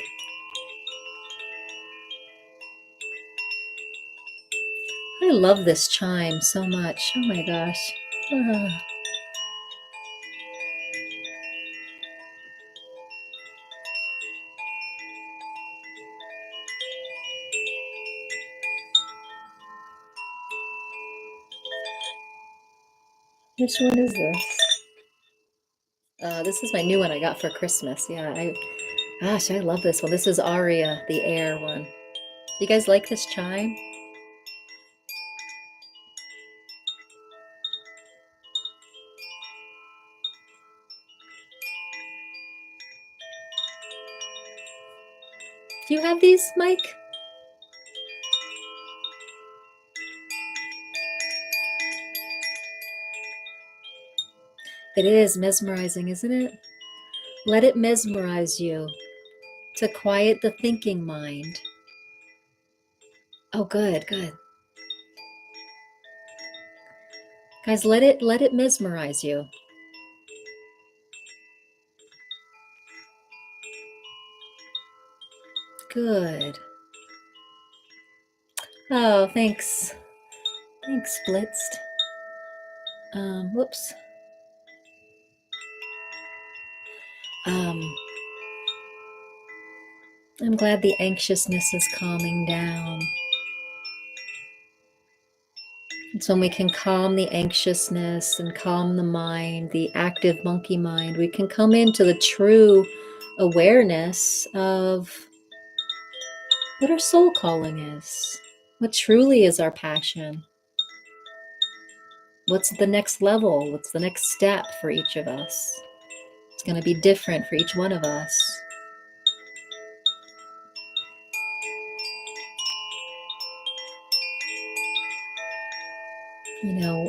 I love this chime so much. Oh my gosh. Ah. Which one is this? This is my new one I got for Christmas. Yeah, I love this one. This is Aria, the air one. You guys like this chime? Do you have these, Mike? It is mesmerizing, isn't it? Let it mesmerize you to quiet the thinking mind. Oh, good, good. Guys, let it mesmerize you. Good. Oh, thanks. Thanks, Blitzed. Whoops. I'm glad the anxiousness is calming down. And so when we can calm the anxiousness and calm the mind, the active monkey mind, we can come into the true awareness of what our soul calling is, what truly is our passion. What's the next level? What's the next step for each of us? It's going to be different for each one of us.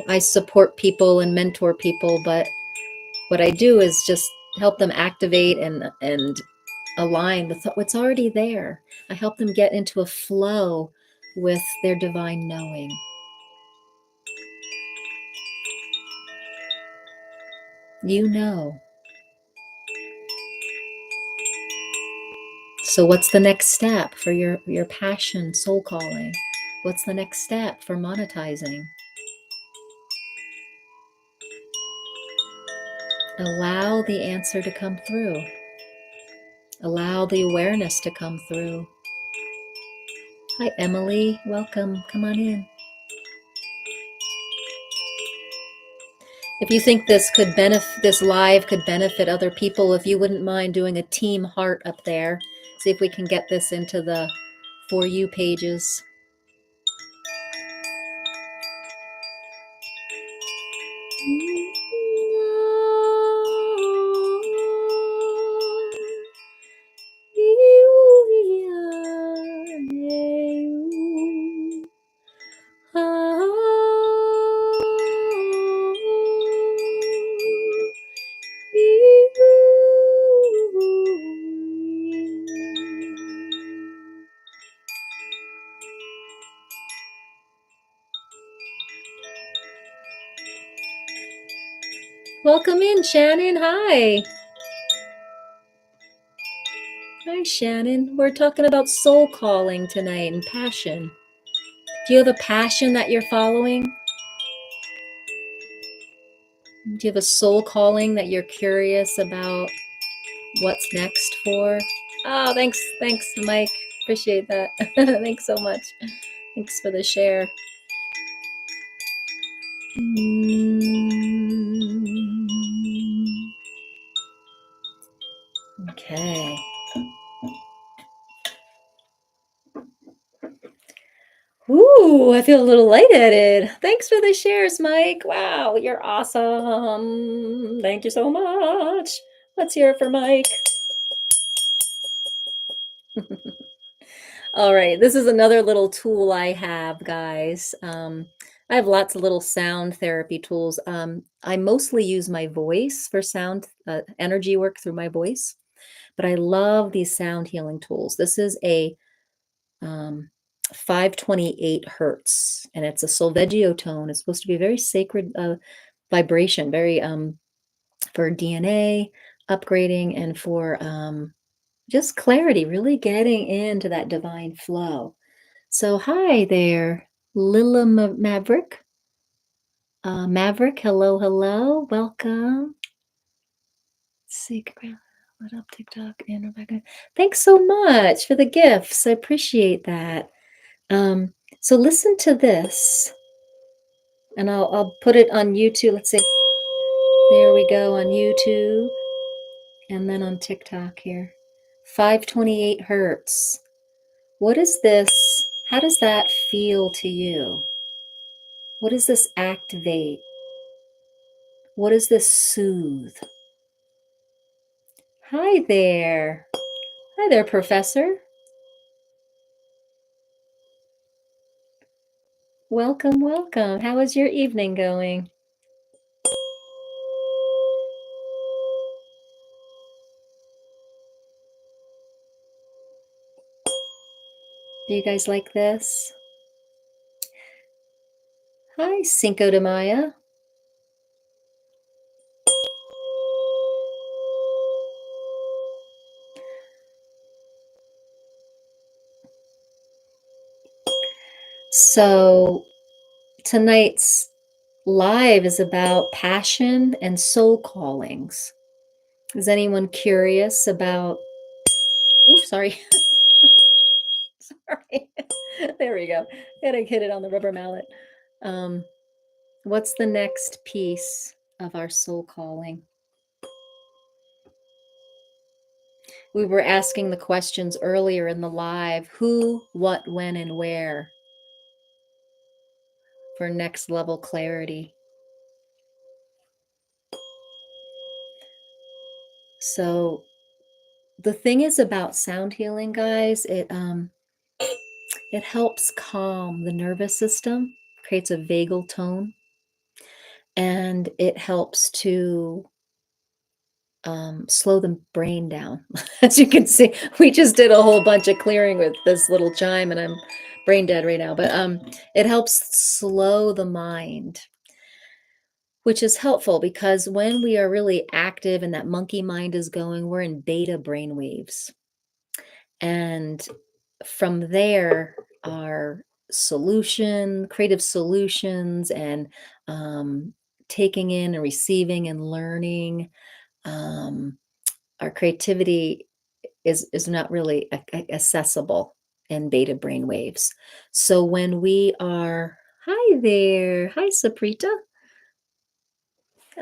I support people and mentor people, but what I do is just help them activate and align with what's already there. I help them get into a flow with their divine knowing. You know. So what's the next step for your passion, soul calling? What's the next step for monetizing? Allow the answer to come through. Allow the awareness to come through. Hi, Emily. Welcome. Come on in. If you think this live could benefit other people, if you wouldn't mind doing a team heart up there, see if we can get this into the For You pages. Welcome in, Shannon. Hi. Hi, Shannon. We're talking about soul calling tonight and passion. Do you have a passion that you're following? Do you have a soul calling that you're curious about what's next for? Oh, thanks, Mike. Appreciate that. Thanks so much. Thanks for the share. Okay. Ooh, I feel a little lightheaded. Thanks for the shares, Mike. Wow, you're awesome. Thank you so much. Let's hear it for Mike. All right, this is another little tool I have, guys. I have lots of little sound therapy tools. I mostly use my voice for sound energy work through my voice, but I love these sound healing tools. This is a 528 hertz, and it's a solfeggio tone. It's supposed to be a very sacred vibration, very for DNA upgrading and for just clarity, really getting into that divine flow. So, hi there, Lila Maverick. Maverick, hello, hello, welcome. Let's see, what up, TikTok and Rebecca? Thanks so much for the gifts. I appreciate that. So listen to this, and I'll put it on YouTube. Let's see. There we go on YouTube, and then on TikTok here. 528 hertz. What is this? How does that feel to you? What does this activate? What does this soothe? Hi there. Hi there, Professor. Welcome, welcome. How is your evening going? Do you guys like this? Hi, Cinco de Mayo. So tonight's live is about passion and soul callings. Is anyone curious about? Oops, sorry. Sorry. There we go. Gotta hit it on the rubber mallet. What's the next piece of our soul calling? We were asking the questions earlier in the live: who, what, when, and where, for next level clarity. So the thing is about sound healing, guys, it helps calm the nervous system, creates a vagal tone, and it helps to slow the brain down. As you can see, we just did a whole bunch of clearing with this little chime, and I'm brain dead right now. But it helps slow the mind, which is helpful because when we are really active and that monkey mind is going, we're in beta brain waves. And from there are creative solutions, and taking in and receiving and learning. Um, our creativity is not really accessible in beta brain waves. So when we are, hi there, hi Saprita,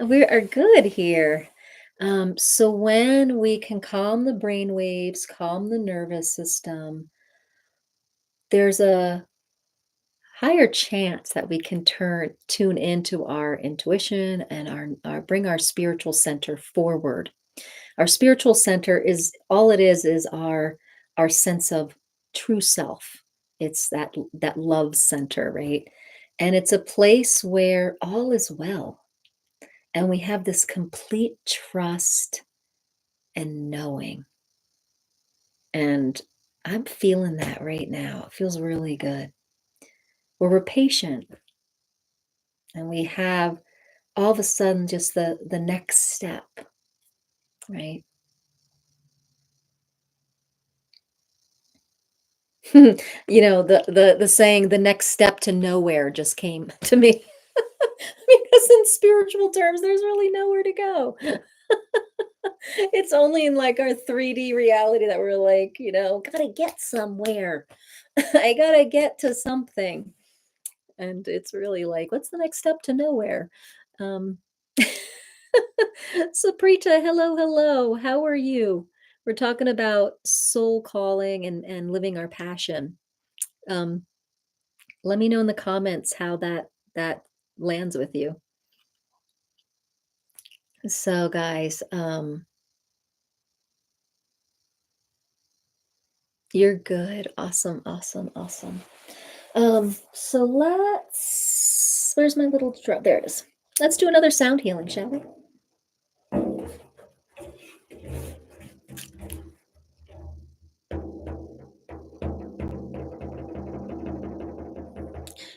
we are good here. So when we can calm the brain waves, calm the nervous system, there's a higher chance that we can tune into our intuition and our bring our spiritual center forward. Our spiritual center is all it is our sense of true self. It's that love center, right? And it's a place where all is well, and we have this complete trust and knowing. And I'm feeling that right now. It feels really good. Where we're patient, and we have all of a sudden just the next step, right? The saying, the next step to nowhere, just came to me. Because in spiritual terms, there's really nowhere to go. It's only in like our 3D reality that we're like, gotta get somewhere. I gotta get to something. And it's really like, what's the next step to nowhere? Um, Saprita, hello, hello. How are you? We're talking about soul calling and living our passion. Um, Let me know in the comments how that lands with you. So guys, you're good. Awesome, awesome, awesome. So where's my little drum? There it is. Let's do another sound healing, shall we?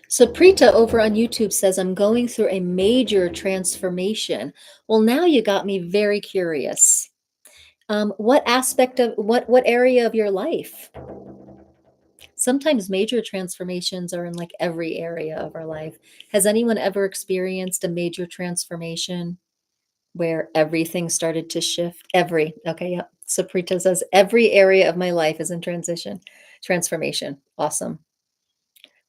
So Preeta over on YouTube says, I'm going through a major transformation. Well, now you got me very curious. What aspect of what area of your life? Sometimes major transformations are in like every area of our life. Has anyone ever experienced a major transformation where everything started to shift? Okay, yep. Saprita says, every area of my life is in transformation. Awesome.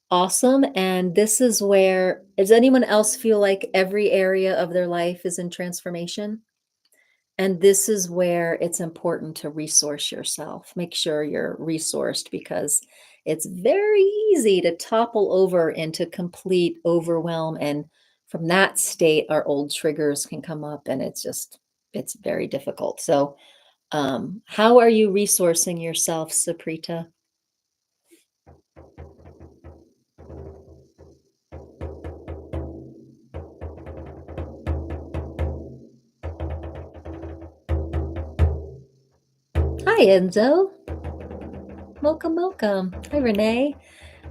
Awesome. And this is where, does anyone else feel like every area of their life is in transformation? And this is where it's important to resource yourself. Make sure you're resourced, because it's very easy to topple over into complete overwhelm. And from that state, our old triggers can come up, and it's very difficult. So, how are you resourcing yourself, Saprita? Hi, Enzo. Welcome, welcome. Hi, Renee.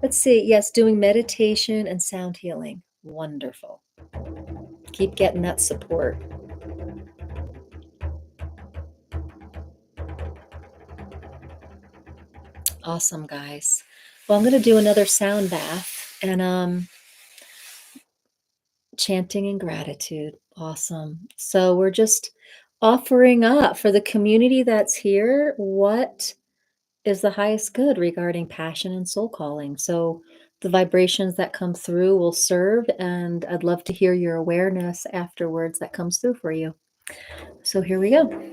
Let's see. Yes, doing meditation and sound healing. Wonderful. Keep getting that support. Awesome, guys. Well, I'm going to do another sound bath and chanting and gratitude. Awesome. So we're just offering up for the community that's here, what is the highest good regarding passion and soul calling. So the vibrations that come through will serve, and I'd love to hear your awareness afterwards that comes through for you. So here we go.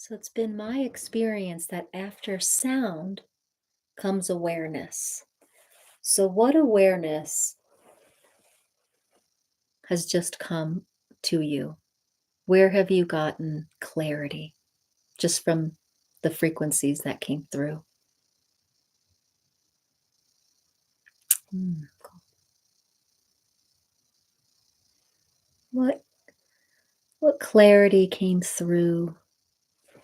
So it's been my experience that after sound comes awareness. So, what awareness has just come to you? Where have you gotten clarity just from the frequencies that came through? Cool. What clarity came through?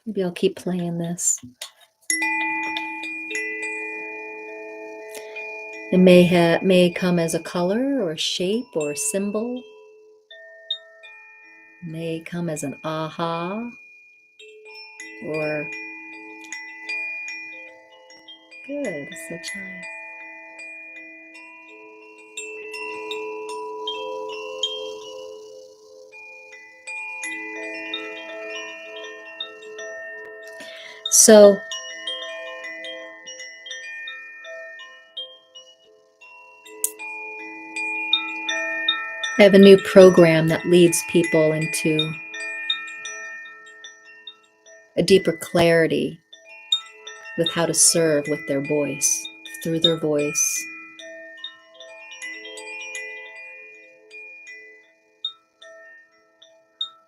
Maybe I'll keep playing this. It may come as a color or shape or symbol. It may come as an aha or good, such high. So I have a new program that leads people into a deeper clarity with how to serve with their voice, through their voice.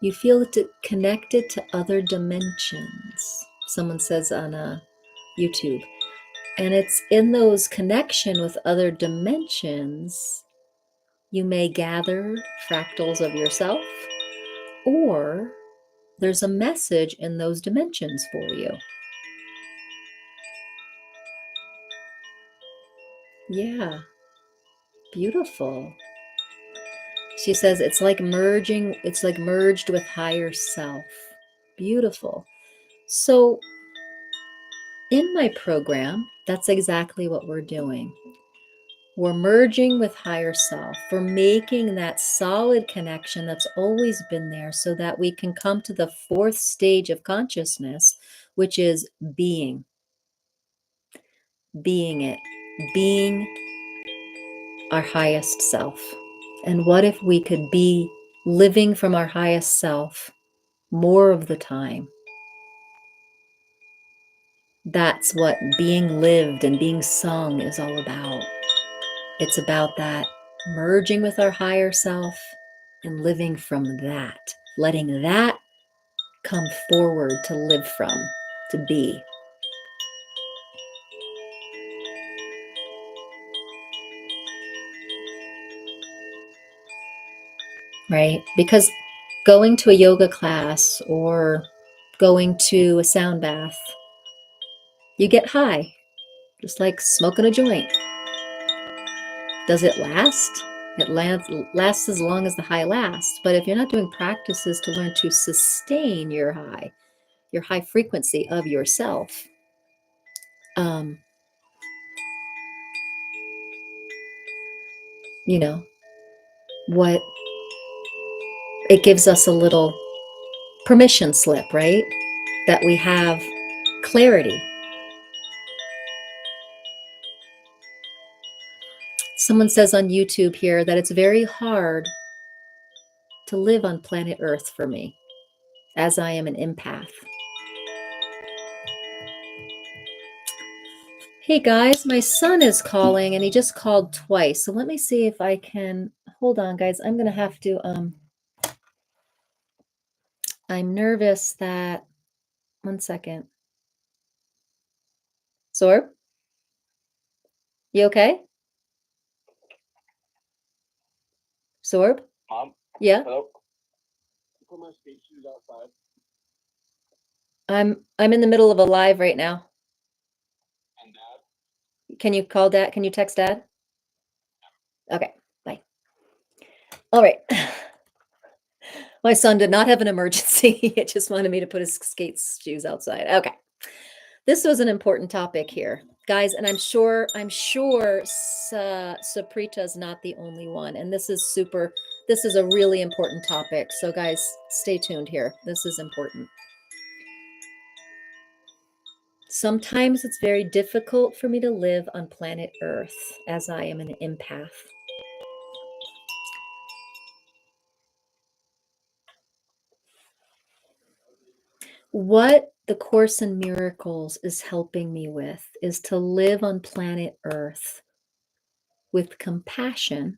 You feel connected to other dimensions, someone says on YouTube. And it's in those connection with other dimensions, you may gather fractals of yourself, or there's a message in those dimensions for you. Yeah, beautiful. She says it's like merged with higher self. Beautiful. So in my program, that's exactly what we're doing. We're merging with higher self. We're making that solid connection that's always been there so that we can come to the fourth stage of consciousness, which is being it, being our highest self. And what if we could be living from our highest self more of the time? That's what being lived and being sung is all about. It's about that merging with our higher self and living from that, letting that come forward to live from, to be. Right? Because going to a yoga class or going to a sound bath, you get high, just like smoking a joint. Does it last? It lasts as long as the high lasts. But if you're not doing practices to learn to sustain your high frequency of yourself, you know, what it gives us a little permission slip, right? That we have clarity. Someone says on YouTube here that it's very hard to live on planet Earth for me, as I am an empath. Hey guys, my son is calling and he just called twice. So let me see if I can, hold on, guys. I'm gonna have to, I'm nervous that, one second. Sorb, you okay? Sorb? Mom, Yeah? hello. Put my skate shoes outside. I'm in the middle of a live right now. And Dad, Can you call dad? Can you text dad? Okay, bye. All right. My son did not have an emergency. He just wanted me to put his skate shoes outside. Okay. This was an important topic here, guys, and I'm sure Saprita's not the only one. And this is a really important topic. So guys, stay tuned here. This is important. Sometimes it's very difficult for me to live on planet Earth as I am an empath. What the Course in Miracles is helping me with is to live on planet Earth with compassion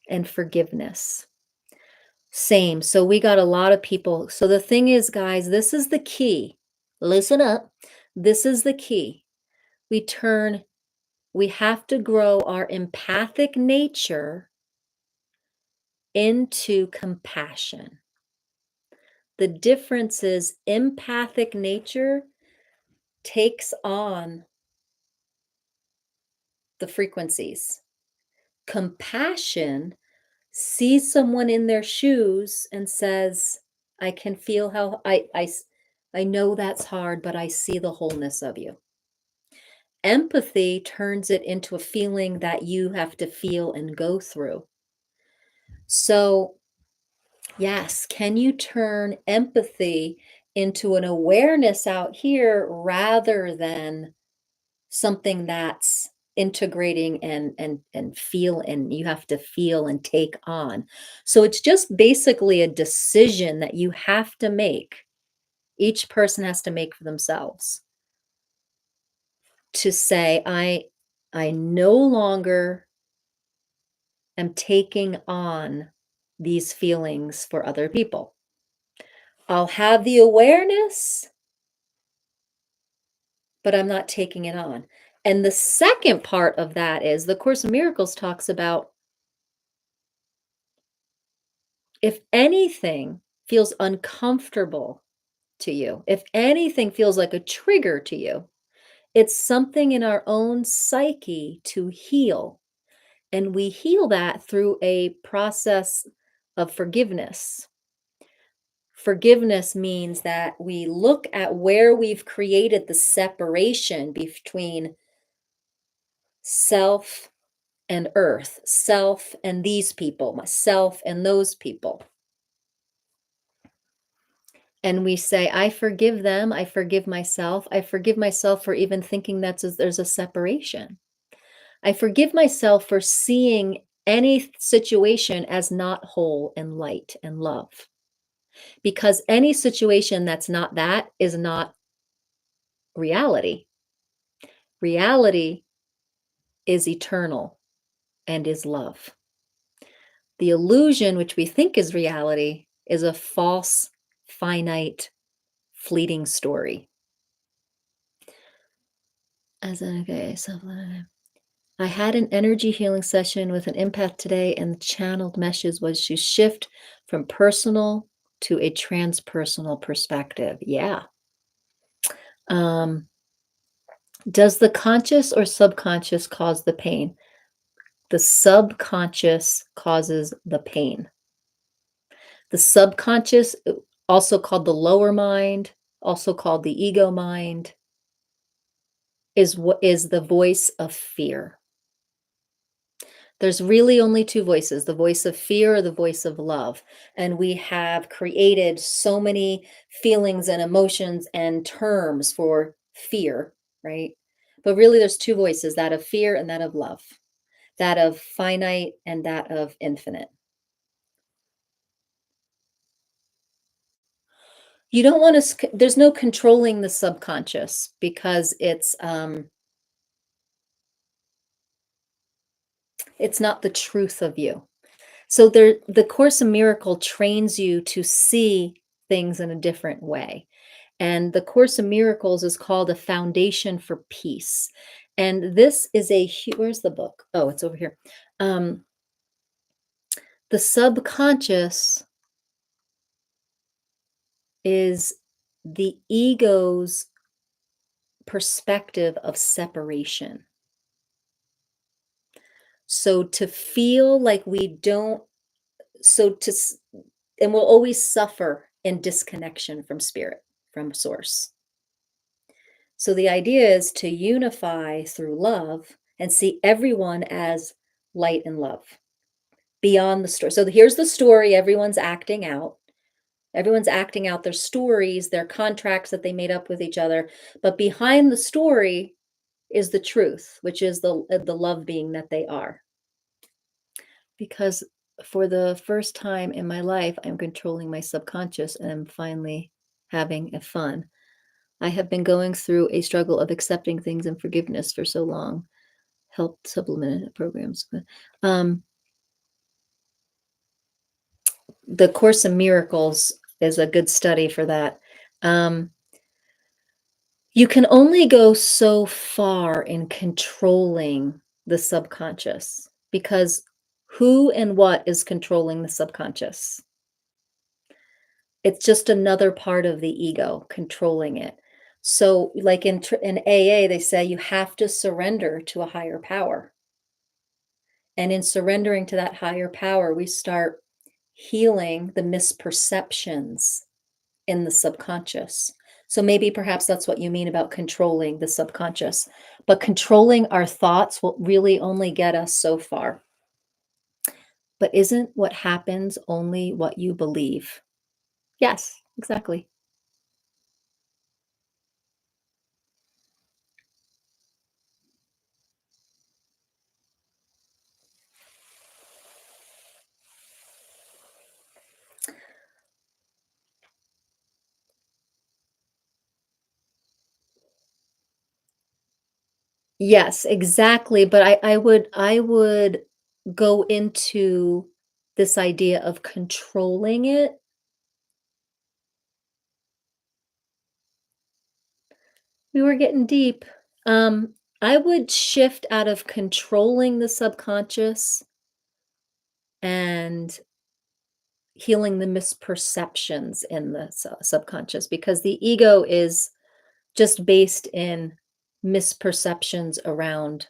and forgiveness. Same. So we got a lot of people. So the thing is, guys, this is the key. Listen up. This is the key. We have to grow our empathic nature into compassion. The difference is empathic nature takes on the frequencies. Compassion sees someone in their shoes and says, I can feel how I know that's hard, but I see the wholeness of you. Empathy turns it into a feeling that you have to feel and go through. So, yes, can you turn empathy into an awareness out here rather than something that's integrating and feel, and you have to feel and take on? So it's just basically a decision that you have to make. Each person has to make for themselves to say, I no longer am taking on these feelings for other people. I'll have the awareness, but I'm not taking it on. And the second part of that is the Course in Miracles talks about, if anything feels uncomfortable to you, if anything feels like a trigger to you, it's something in our own psyche to heal. And we heal that through a process of forgiveness. Forgiveness means that we look at where we've created the separation between self and earth, self and these people, myself and those people. And we say, I forgive them, I forgive myself for even thinking there's a separation. I forgive myself for seeing any situation as not whole and light and love. Because any situation that's not that is not reality. Reality is eternal and is love. The illusion, which we think is reality, is a false, finite, fleeting story. I had an energy healing session with an empath today, and the channeled message was to shift from personal to a transpersonal perspective. Yeah. Does the conscious or subconscious cause the pain? The subconscious causes the pain. The subconscious, also called the lower mind, also called the ego mind, is what is the voice of fear. There's really only two voices, the voice of fear or the voice of love. And we have created so many feelings and emotions and terms for fear, right? But really, there's two voices, that of fear and that of love, that of finite and that of infinite. You don't want to, there's no controlling the subconscious because It's not the truth of you. So there the Course in Miracle trains you to see things in a different way. And the Course in Miracles is called A Foundation for Peace. And this is where's the book? Oh, it's over here. Um, the subconscious is the ego's perspective of separation. So to feel like we don't, so to, and we'll always suffer in disconnection from spirit, from source. So the idea is to unify through love and see everyone as light and love beyond the story. So here's the story everyone's acting out. Everyone's acting out their stories, their contracts that they made up with each other. But behind the story is the truth, which is the love being that they are. Because for the first time in my life, I'm controlling my subconscious and I'm finally having a fun. I have been going through a struggle of accepting things and forgiveness for so long. Help supplement programs. But the Course in Miracles is a good study for that. You can only go so far in controlling the subconscious because who and what is controlling the subconscious? It's just another part of the ego controlling it. So, like in AA, they say you have to surrender to a higher power. And in surrendering to that higher power, we start healing the misperceptions in the subconscious. So maybe perhaps that's what you mean about controlling the subconscious. But controlling our thoughts will really only get us so far. But isn't what happens only what you believe? Yes, exactly. Yes, exactly. But I would go into this idea of controlling it. We were getting deep. I would shift out of controlling the subconscious and healing the misperceptions in the subconscious because the ego is just based in misperceptions around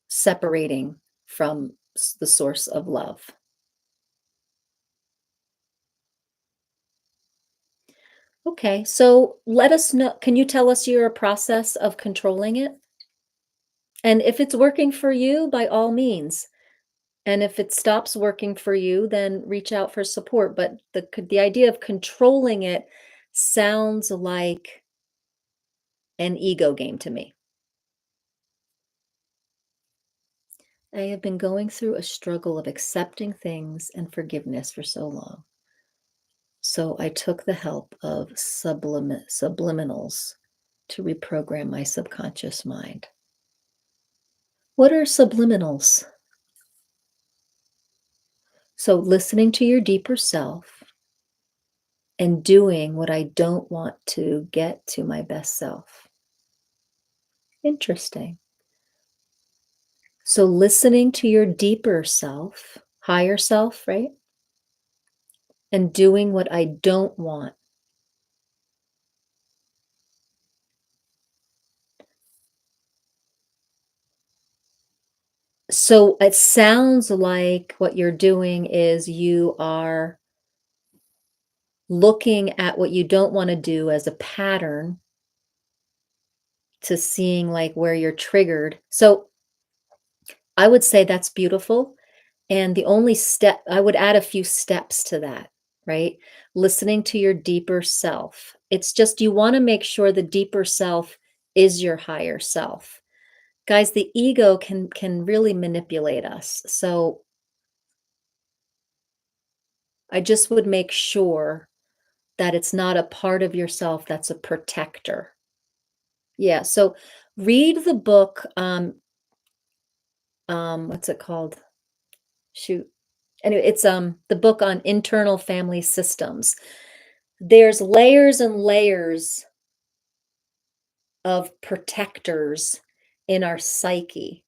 separating from the source of love. Okay, so let us know. Can you tell us your process of controlling it? And if it's working for you, by all means. And if it stops working for you, then reach out for support. But the idea of controlling it sounds like an ego game to me. I have been going through a struggle of accepting things and forgiveness for so long. So I took the help of subliminals to reprogram my subconscious mind. What are subliminals? So listening to your deeper self and doing what I don't want to get to my best self. Interesting. So listening to your deeper self, higher self, right? And doing what I don't want. So it sounds like what you're doing is you are looking at what you don't want to do as a pattern to seeing like where you're triggered. So I would say that's beautiful. And the only step, I would add a few steps to that, right? Listening to your deeper self. It's just you want to make sure the deeper self is your higher self. Guys, the ego can really manipulate us. So I just would make sure that it's not a part of yourself that's a protector. Yeah, so read the book. What's it called? Shoot. Anyway, it's the book on internal family systems. There's layers and layers of protectors in our psyche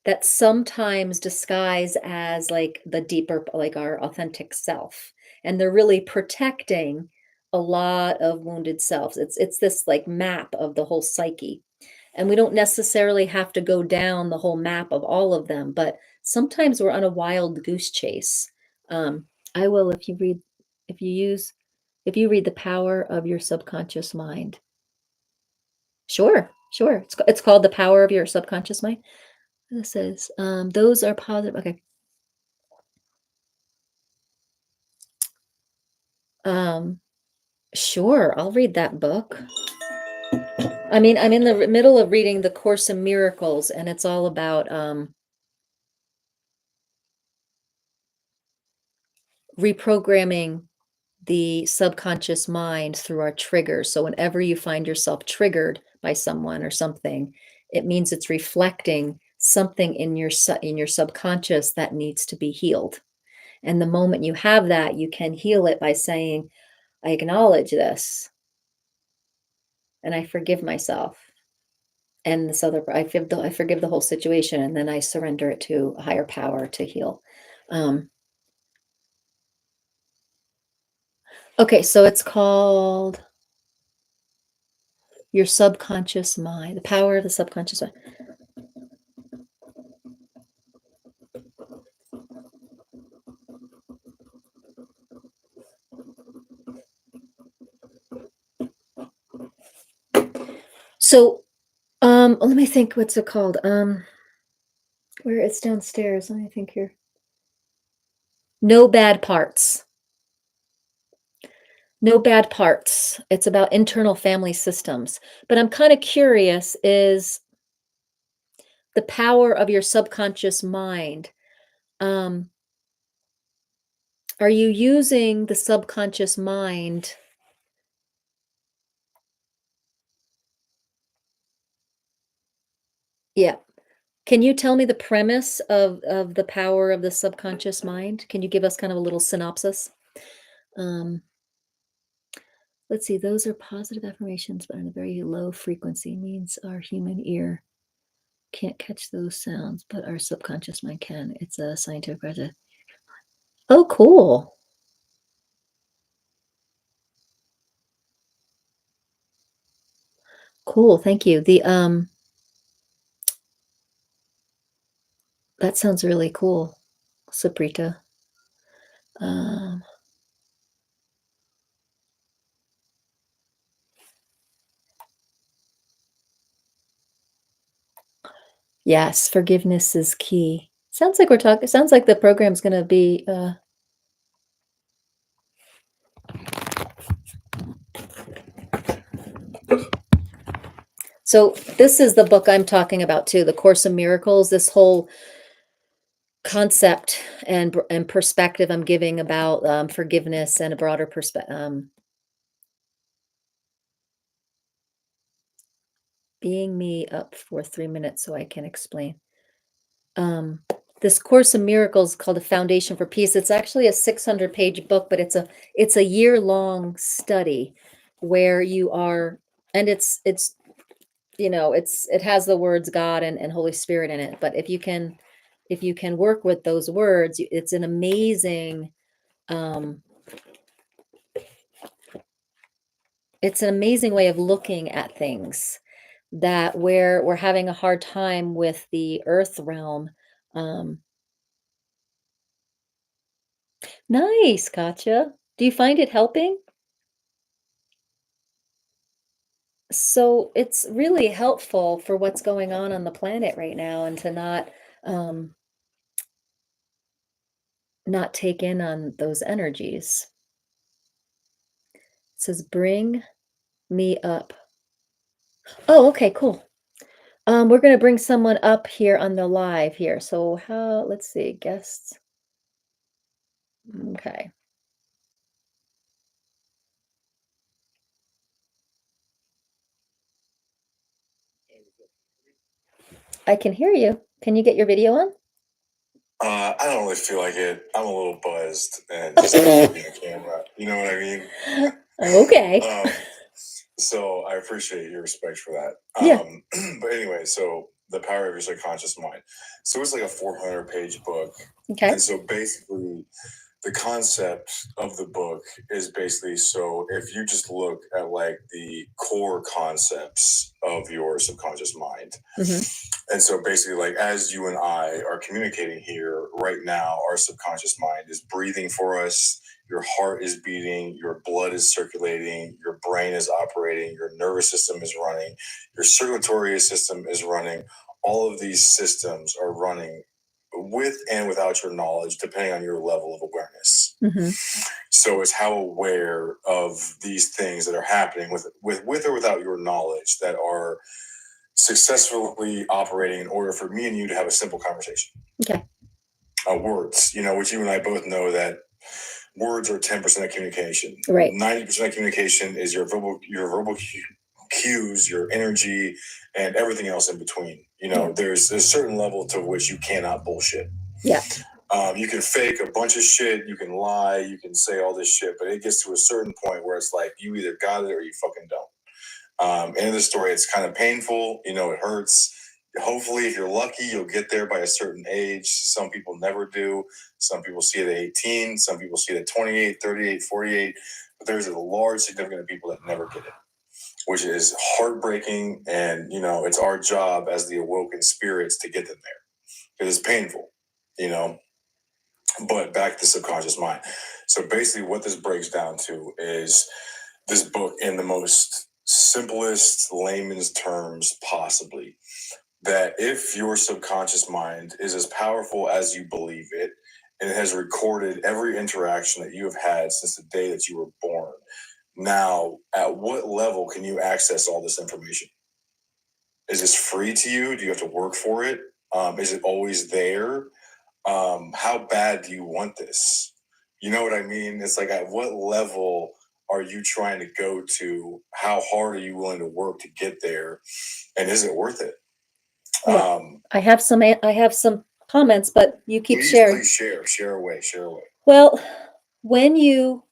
that sometimes disguise as like the deeper, like our authentic self. And they're really protecting a lot of wounded selves. It's this like map of the whole psyche. And we don't necessarily have to go down the whole map of all of them, but sometimes we're on a wild goose chase. I will if you use if you read The Power of Your Subconscious Mind. Sure, sure. It's called The Power of Your Subconscious Mind. This is those are positive. Okay. Um, sure, I'll read that book. I mean, I'm in the middle of reading The Course in Miracles, and it's all about reprogramming the subconscious mind through our triggers. So whenever you find yourself triggered by someone or something, it means it's reflecting something in your subconscious that needs to be healed. And the moment you have that, you can heal it by saying, I acknowledge this and I forgive myself. And this other, I forgive the whole situation, and then I surrender it to a higher power to heal. Okay, so it's called Your Subconscious Mind, The Power of the Subconscious Mind. So, let me think, what's it called? Where it's downstairs. Let me think here. No Bad Parts. No Bad Parts. It's about internal family systems. But I'm kind of curious, is the power of your subconscious mind, um, are you using the subconscious mind? Yeah. Can you tell me the premise of the power of the subconscious mind? Can you give us kind of a little synopsis? Um, let's see, those are positive affirmations, but on a very low frequency, means our human ear can't catch those sounds, but our subconscious mind can. It's a scientific project. Oh, cool. Cool. Thank you. That sounds really cool, Saprita. Um, yes, forgiveness is key. Sounds like we're talking, sounds like the program's going to be, so this is the book I'm talking about too, The Course in Miracles, this whole concept and perspective I'm giving about forgiveness and a broader perspective. Being me up for 3 minutes so I can explain. Um, this Course in Miracles is called A Foundation for Peace. It's actually a 600-page book, but it's a year-long study where you are, and it's it has the words God and Holy Spirit in it. But if you can work with those words, it's an amazing um, it's an amazing way of looking at things, that where we're having a hard time with the earth realm. Um, nice, Katya. Do you find it helping? So it's really helpful for what's going on the planet right now, and to um, not take in on those energies. It says, bring me up. Oh, okay, cool. We're gonna bring someone up here on the live here. So let's see, guests. Okay. I can hear you. Can you get your video on? I don't really feel like it. I'm a little buzzed and just like looking at the camera. You know what I mean? Okay. So I appreciate your respect for that. Yeah. But anyway, so The Power of Your Subconscious Mind. So it's like a 400-page book. Okay. And so basically, the concept of the book is basically, so if you just look at like the core concepts of your subconscious mind, and so basically, like as you and I are communicating here right now, our subconscious mind is breathing for us. Your heart is beating, your blood is circulating, your brain is operating, your nervous system is running, your circulatory system is running. All of these systems are running with and without your knowledge, depending on your level of awareness. So it's how aware of these things that are happening with or without your knowledge that are successfully operating in order for me and you to have a simple conversation. Okay. Words, which you and I both know that words are 10% of communication. Right. 90% of communication is your verbal cues, your energy, and everything else in between. There's a certain level to which you cannot bullshit. Yeah. You can fake a bunch of shit, you can lie, you can say all this shit, but it gets to a certain point where it's like you either got it or you fucking don't. End of the story. It's kind of painful, it hurts. Hopefully, if you're lucky, you'll get there by a certain age. Some people never do. Some people see it at 18. Some people see it at 28, 38, 48. But there's a large significant of people that never get it, which is heartbreaking. And, it's our job as the awoken spirits to get them there because it's painful, But back to the subconscious mind. So basically, what this breaks down to is this book in the most simplest layman's terms possibly, that if your subconscious mind is as powerful as you believe it, and it has recorded every interaction that you have had since the day that you were born, now at what level can you access all this information? Is this free to you? Do you have to work for it? Is it always there? How bad do you want this? You know what I mean? It's like, at what level are you trying to go to? How hard are you willing to work to get there? And is it worth it? Well, I have some comments, but you keep sharing. Please share away. Well, when you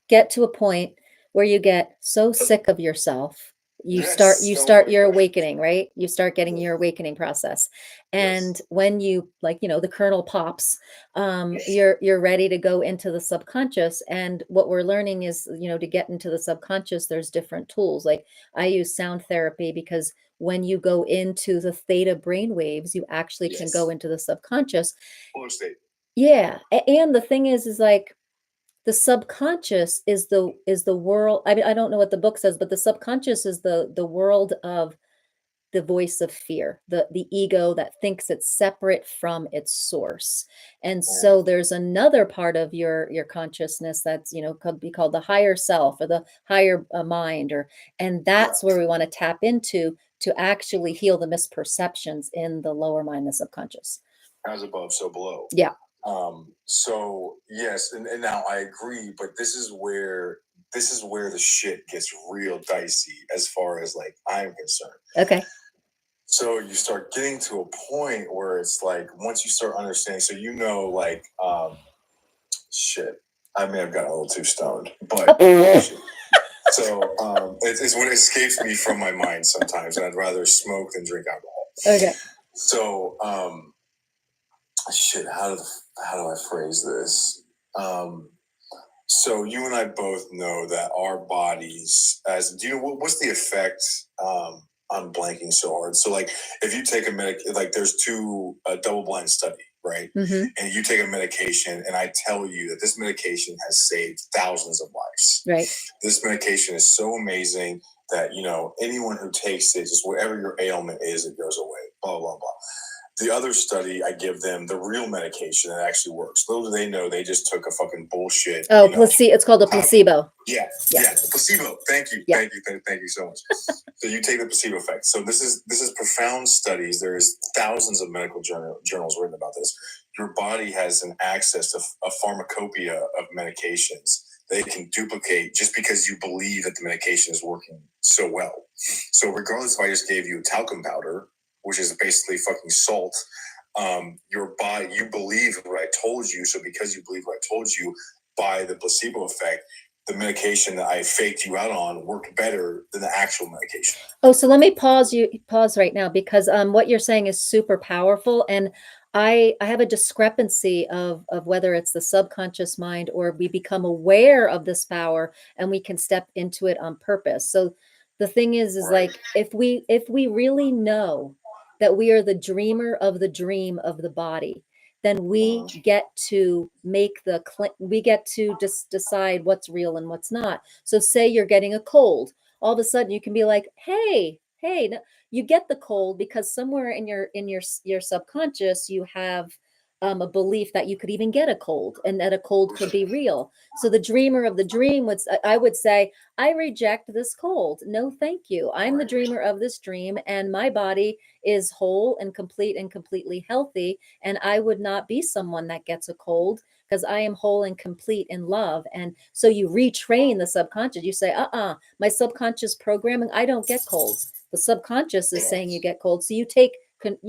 get to a point where you get so sick of yourself, you start your awakening, right? You start getting your awakening process. And when you, like, the kernel pops, you're ready to go into the subconscious. And what we're learning is, to get into the subconscious, there's different tools. Like, I use sound therapy because when you go into the theta brain waves, you actually can go into the subconscious. Flow state. Yeah. And the thing is like, the subconscious is the world. I mean, I don't know what the book says, but the subconscious is the world of the voice of fear, the ego that thinks it's separate from its source. And so there's another part of your consciousness that's, could be called the higher self or the higher mind, and that's where we want to tap into to actually heal the misperceptions in the lower mind, the subconscious. As above, so below. Yeah. So yes, and now I agree, but this is where the shit gets real dicey as far as like I'm concerned. Okay. So you start getting to a point where it's like, once you start understanding, so like shit. I may have gotten a little too stoned, but so it's what escapes me from my mind sometimes, and I'd rather smoke than drink alcohol. Okay. So shit, how do I phrase this? So you and I both know that our bodies, do you know what's the effect? I'm blanking so hard. So like, if you take there's a double-blind study, right? And you take a medication, and I tell you that this medication has saved thousands of lives. Right. This medication is so amazing that anyone who takes it, just whatever your ailment is, it goes away. Blah blah blah. The other study, I give them the real medication that actually works. Little do they know, they just took a fucking bullshit. Oh, placebo. It's called a placebo. Yeah, placebo. Thank you, thank you so much. So you take the placebo effect. So this is profound studies. There's thousands of medical journals written about this. Your body has an access to a pharmacopoeia of medications they can duplicate just because you believe that the medication is working so well. So regardless if I just gave you a talcum powder, which is basically fucking salt. Your body, you believe what I told you. So because you believe what I told you, by the placebo effect, the medication that I faked you out on worked better than the actual medication. Oh, so let me pause right now, because what you're saying is super powerful, and I have a discrepancy of whether it's the subconscious mind or we become aware of this power and we can step into it on purpose. So the thing is Right. like, if we really know that we are the dreamer of the dream of the body, then we get to we get to just decide what's real and what's not. So say you're getting a cold, all of a sudden you can be like, hey, you get the cold because somewhere in your subconscious you have a belief that you could even get a cold and that a cold could be real. So the dreamer of the dream I would say, I reject this cold. No, thank you. I'm the dreamer of this dream, and my body is whole and complete and completely healthy. And I would not be someone that gets a cold because I am whole and complete in love. And so you retrain the subconscious. You say, my subconscious programming, I don't get colds. The subconscious is saying you get cold. So you take the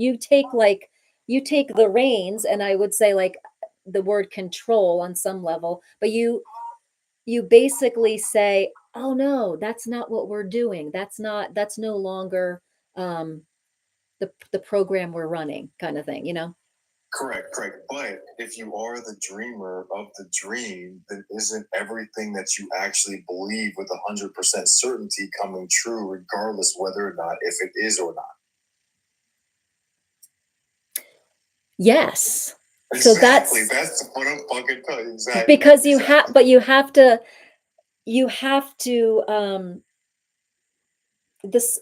reins, and I would say like the word control on some level, but you basically say, oh no, that's not what we're doing. That's no longer the program we're running, kind of thing, you know? Correct. But if you are the dreamer of the dream, then isn't everything that you actually believe with 100% certainty coming true, regardless whether or not, if it is or not? Yes. Exactly. So that's what I'm fucking telling you. Exactly. because exactly. you have to this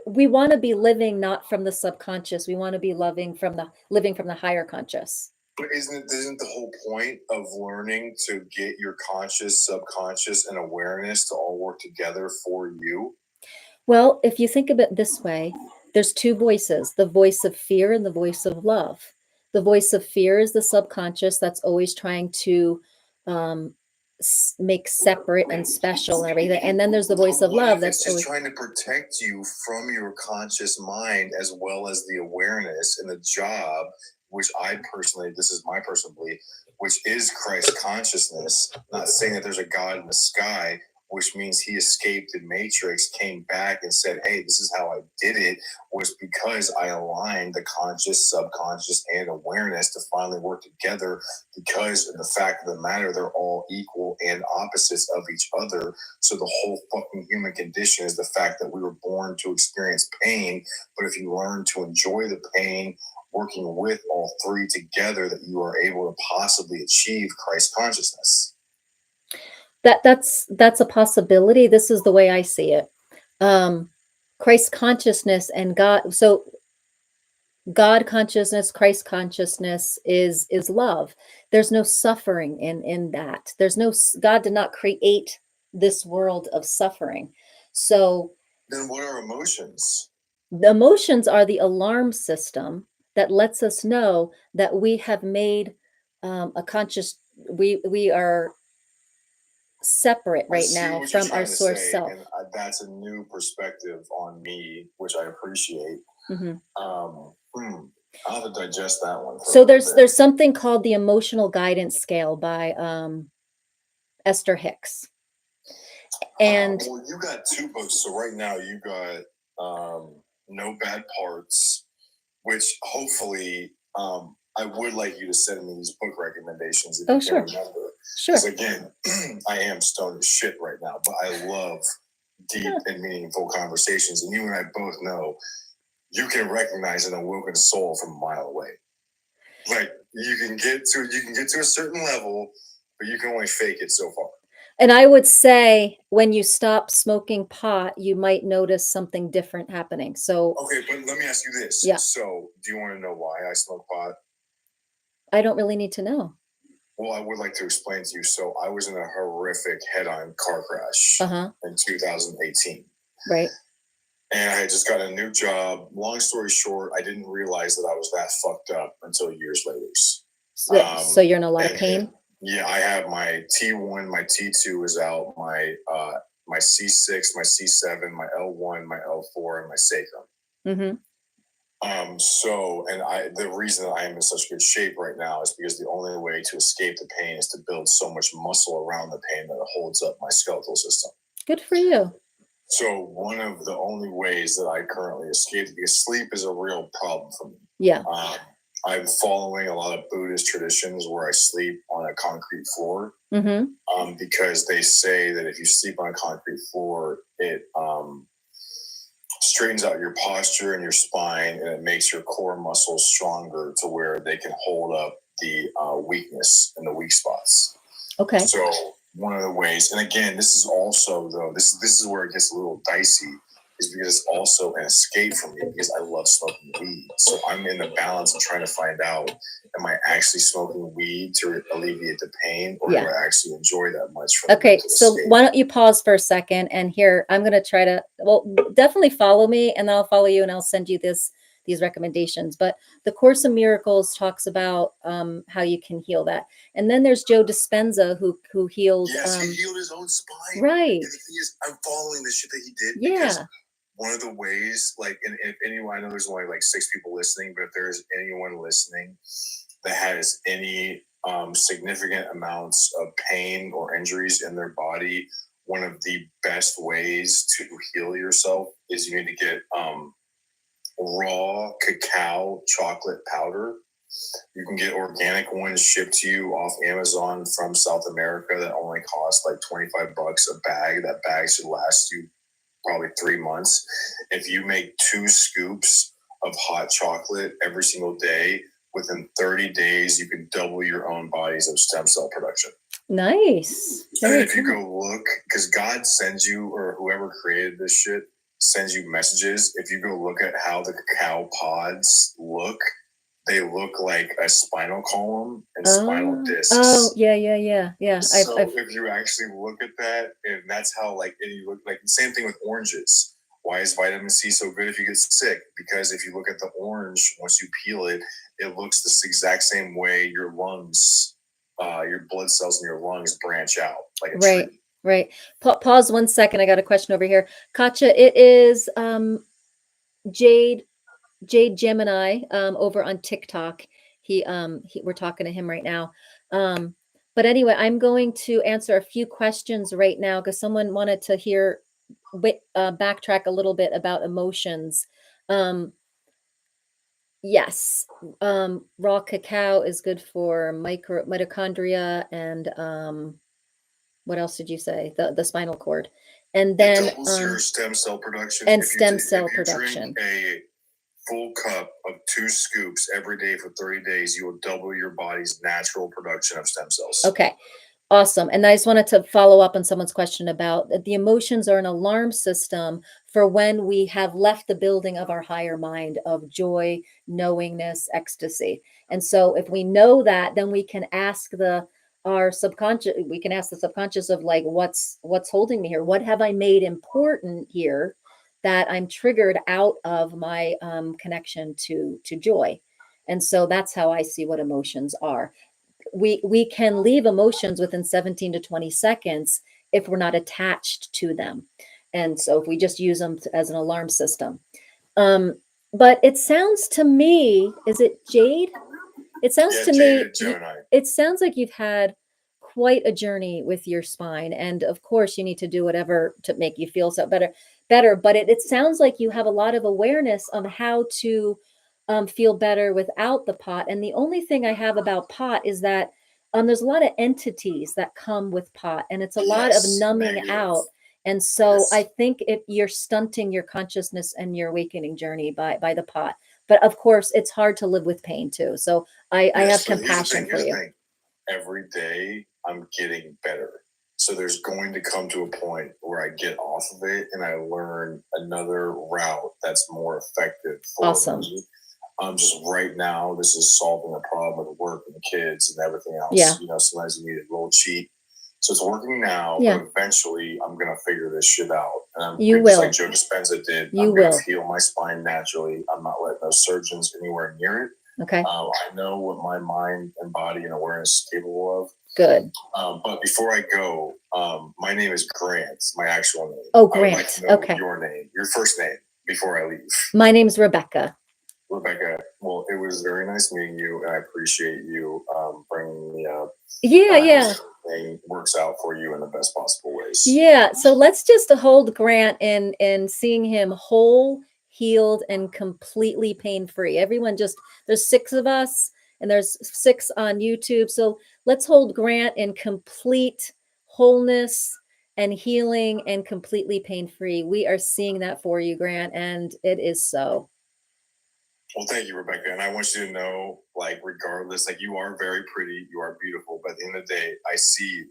we want to be living not from the subconscious. We want to be living from the higher conscious. But isn't the whole point of learning to get your conscious, subconscious, and awareness to all work together for you? Well, if you think of it this way, there's two voices, the voice of fear and the voice of love. The voice of fear is the subconscious that's always trying to um, make separate and special and everything. And then there's the voice of love that's just always trying to protect you from your conscious mind, as well as the awareness and the job, which this is my personal belief, which is Christ consciousness. Not saying that there's a God in the sky, which means he escaped the matrix, came back and said, hey, this is how I did it, was because I aligned the conscious, subconscious, and awareness to finally work together, because in the fact of the matter, they're all equal and opposites of each other. So the whole fucking human condition is the fact that we were born to experience pain, but if you learn to enjoy the pain, working with all three together, that you are able to possibly achieve Christ consciousness. that's a possibility. This is the way I see it. Christ consciousness and God. So God consciousness, Christ consciousness is love. There's no suffering in that. God did not create this world of suffering. So then what are emotions? the emotions are the alarm system that lets us know that we have made a conscious. We are separate right now from our source self. And that's a new perspective on me, which I appreciate. Mm-hmm. I'll have to digest that one. So there's something called the emotional guidance scale by Esther Hicks. And well, you got two books. So right now you got No Bad Parts, which hopefully I would like you to send me these book recommendations if you can remember. Sure. Because again, I am stoned as shit right now, but I love deep and meaningful conversations. And you and I both know you can recognize an awoken soul from a mile away. Like you can get to a certain level, but you can only fake it so far. And I would say when you stop smoking pot, you might notice something different happening. So okay, but let me ask you this. Yeah. So do you want to know why I smoke pot? I don't really need to know. Well, I would like to explain to you. So I was in a horrific head-on car crash in 2018. Right. And I had just got a new job. Long story short, I didn't realize that I was that fucked up until years later. So you're in a lot of pain? Yeah, I have my T1, my T2 is out, my C6, my C7, my L1, my L4, and my sacrum. Mm-hmm. The reason that I am in such good shape right now is because the only way to escape the pain is to build so much muscle around the pain that it holds up my skeletal system. Good for you. So one of the only ways that I currently escape, because sleep is a real problem for me. Yeah. I'm following a lot of Buddhist traditions where I sleep on a concrete floor, because they say that if you sleep on a concrete floor, it straightens out your posture and your spine, and it makes your core muscles stronger to where they can hold up the weakness and the weak spots. Okay. So one of the ways, and again, this is also though, this is where it gets a little dicey, is because it's also an escape for me because I love smoking weed. So I'm in the balance of trying to find out, am I actually smoking weed to alleviate the pain, or do I actually enjoy that much? Okay, so why don't you pause for a second, and here, I'm going to try to, well, definitely follow me, and I'll follow you, and I'll send you these recommendations. But the Course in Miracles talks about how you can heal that. And then there's Joe Dispenza who heals. Yes, he healed his own spine. Right. And the thing is, I'm following the shit that he did. Yeah. Because one of the ways, like, and if anyone, I know there's only like 6 people listening, but if there's anyone listening that has any significant amounts of pain or injuries in their body, one of the best ways to heal yourself is you need to get raw cacao chocolate powder. You can get organic ones shipped to you off Amazon from South America that only cost like $25 a bag. That bag should last you probably 3 months. If you make 2 scoops of hot chocolate every single day, within 30 days, you can double your own body's of stem cell production. Nice. And if you go look, because God sends you, or whoever created this shit sends you messages. If you go look at how the cacao pods look, they look like a spinal column and spinal discs. Oh, yeah. So if you actually look at that, and that's how, like, and you look like the same thing with oranges. Why is vitamin C so good if you get sick? Because if you look at the orange, once you peel it, it looks the exact same way your lungs, your blood cells in your lungs branch out like a tree. Right. Pause 1 second. I got a question over here. Katja, it is Jade Gemini over on TikTok. We're talking to him right now. But anyway, I'm going to answer a few questions right now because someone wanted to hear backtrack a little bit about emotions. Yes, raw cacao is good for mitochondria and what else did you say? The spinal cord, and then it doubles your stem cell production and if stem you cell if you production. Drink a full cup of 2 scoops every day for 30 days, you will double your body's natural production of stem cells. Okay. Awesome. And I just wanted to follow up on someone's question about the emotions are an alarm system for when we have left the building of our higher mind of joy, knowingness, ecstasy. And so if we know that, then we can ask our subconscious, we can ask the subconscious of like, what's holding me here? What have I made important here that I'm triggered out of my connection to joy? And so that's how I see what emotions are. We can leave emotions within 17 to 20 seconds if we're not attached to them. And so if we just use them as an alarm system. But it sounds to me, is it Jade? It sounds to me, it sounds like you've had quite a journey with your spine. And of course you need to do whatever to make you feel so better. But it sounds like you have a lot of awareness on how to feel better without the pot. And the only thing I have about pot is that there's a lot of entities that come with pot, and it's a lot of numbing out. And so I think if you're stunting your consciousness and your awakening journey by the pot. But of course, it's hard to live with pain too. So I have compassion for you. Every day I'm getting better. So there's going to come to a point where I get off of it and I learn another route that's more effective for me. Just right now, this is solving a problem with work and kids and everything else. Yeah. You know, sometimes you need a little cheat. So it's working now, but eventually I'm going to figure this shit out. And you will. Like Joe Dispenza did. I'm going to heal my spine naturally. I'm not letting those surgeons anywhere near it. Okay. I know what my mind and body and awareness is capable of. Good. But before I go, my name is Grant, my actual name. Oh, Grant. I would like to know your name, your first name, before I leave. My name's Rebecca. Rebecca, well, it was very nice meeting you, and I appreciate you bringing me up. Yeah. Everything works out for you in the best possible ways. Yeah. So let's just hold Grant and seeing him whole, healed, and completely pain-free. Everyone there's 6 of us, and there's 6 on YouTube. So let's hold Grant in complete wholeness and healing and completely pain-free. We are seeing that for you, Grant, and it is so. Well, thank you, Rebecca. And I want you to know, like, regardless, like, you are very pretty, you are beautiful, but at the end of the day, I see,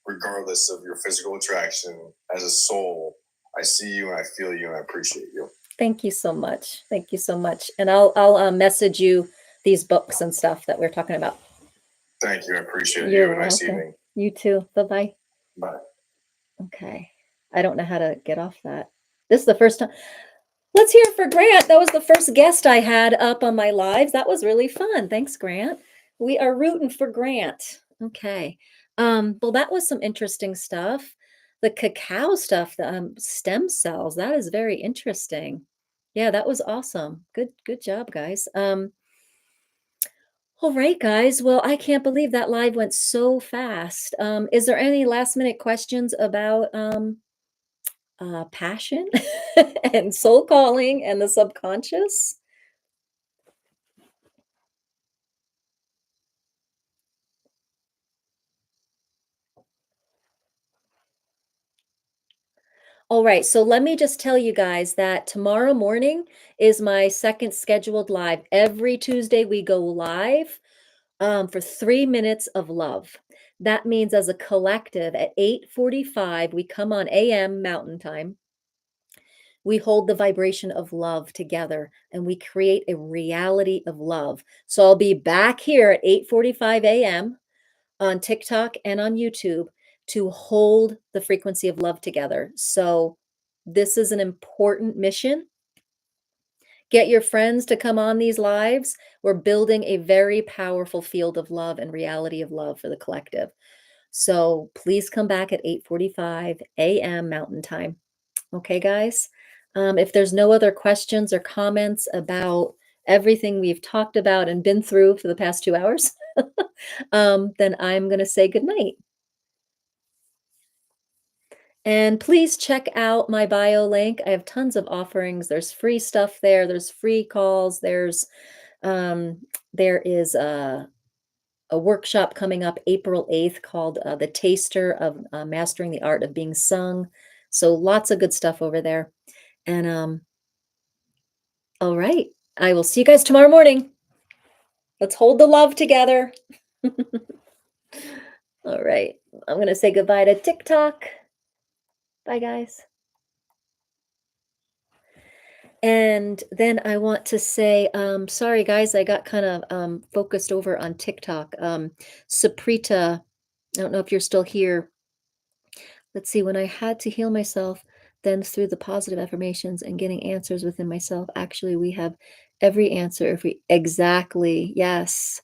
regardless of your physical attraction, as a soul, I see you and I feel you and I appreciate you. Thank you so much. Thank you so much. And I'll message you these books and stuff that we're talking about. Thank you. I appreciate you. You're Have a nice welcome. evening. You too. Bye-bye. Bye. Okay. I don't know how to get off that. This is the first time. Let's hear it for Grant. That was the first guest I had up on my lives. That was really fun. Thanks, Grant. We are rooting for Grant. Okay. Well, that was some interesting stuff. The cacao stuff, the stem cells, that is very interesting. Yeah, that was awesome. Good job, guys. All right, guys. Well, I can't believe that live went so fast. Is there any last minute questions about passion and soul calling and the subconscious? All right, so let me just tell you guys that tomorrow morning is my second scheduled live. Every Tuesday we go live for 3 minutes of love. That means as a collective at 8:45 we come on AM Mountain Time. We hold the vibration of love together and we create a reality of love. So I'll be back here at 8:45 AM on TikTok and on YouTube to hold the frequency of love together. So this is an important mission. Get your friends to come on these lives. We're building a very powerful field of love and reality of love for the collective. So please come back at 8:45 AM Mountain Time. Okay, guys? If there's no other questions or comments about everything we've talked about and been through for the past 2 hours, then I'm going to say good night. And please check out my bio link. I have tons of offerings. There's free stuff there. There's free calls. Um, there is a workshop coming up April 8th called The Taster of Mastering the Art of Being Sung. So lots of good stuff over there. And all right, I will see you guys tomorrow morning. Let's hold the love together. All right, I'm going to say goodbye to TikTok. Bye, guys. And then I want to say, sorry, guys, I got kind of focused over on TikTok. Saprita, I don't know if you're still here. Let's see, when I had to heal myself, then through the positive affirmations and getting answers within myself, actually, we have every answer. Exactly, yes,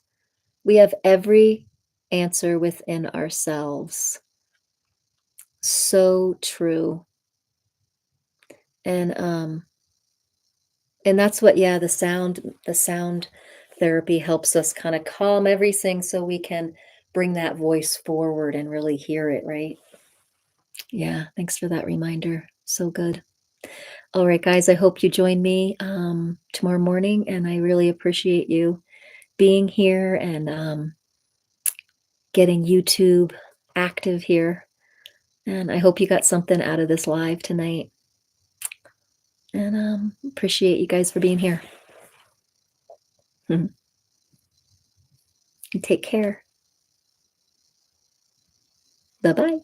we have every answer within ourselves. So true. And that's what, yeah, the sound therapy helps us kind of calm everything so we can bring that voice forward and really hear it, right? Yeah, thanks for that reminder. So good. All right, guys, I hope you join me tomorrow morning, and I really appreciate you being here and getting YouTube active here. And I hope you got something out of this live tonight. And appreciate you guys for being here. Take care. Bye-bye.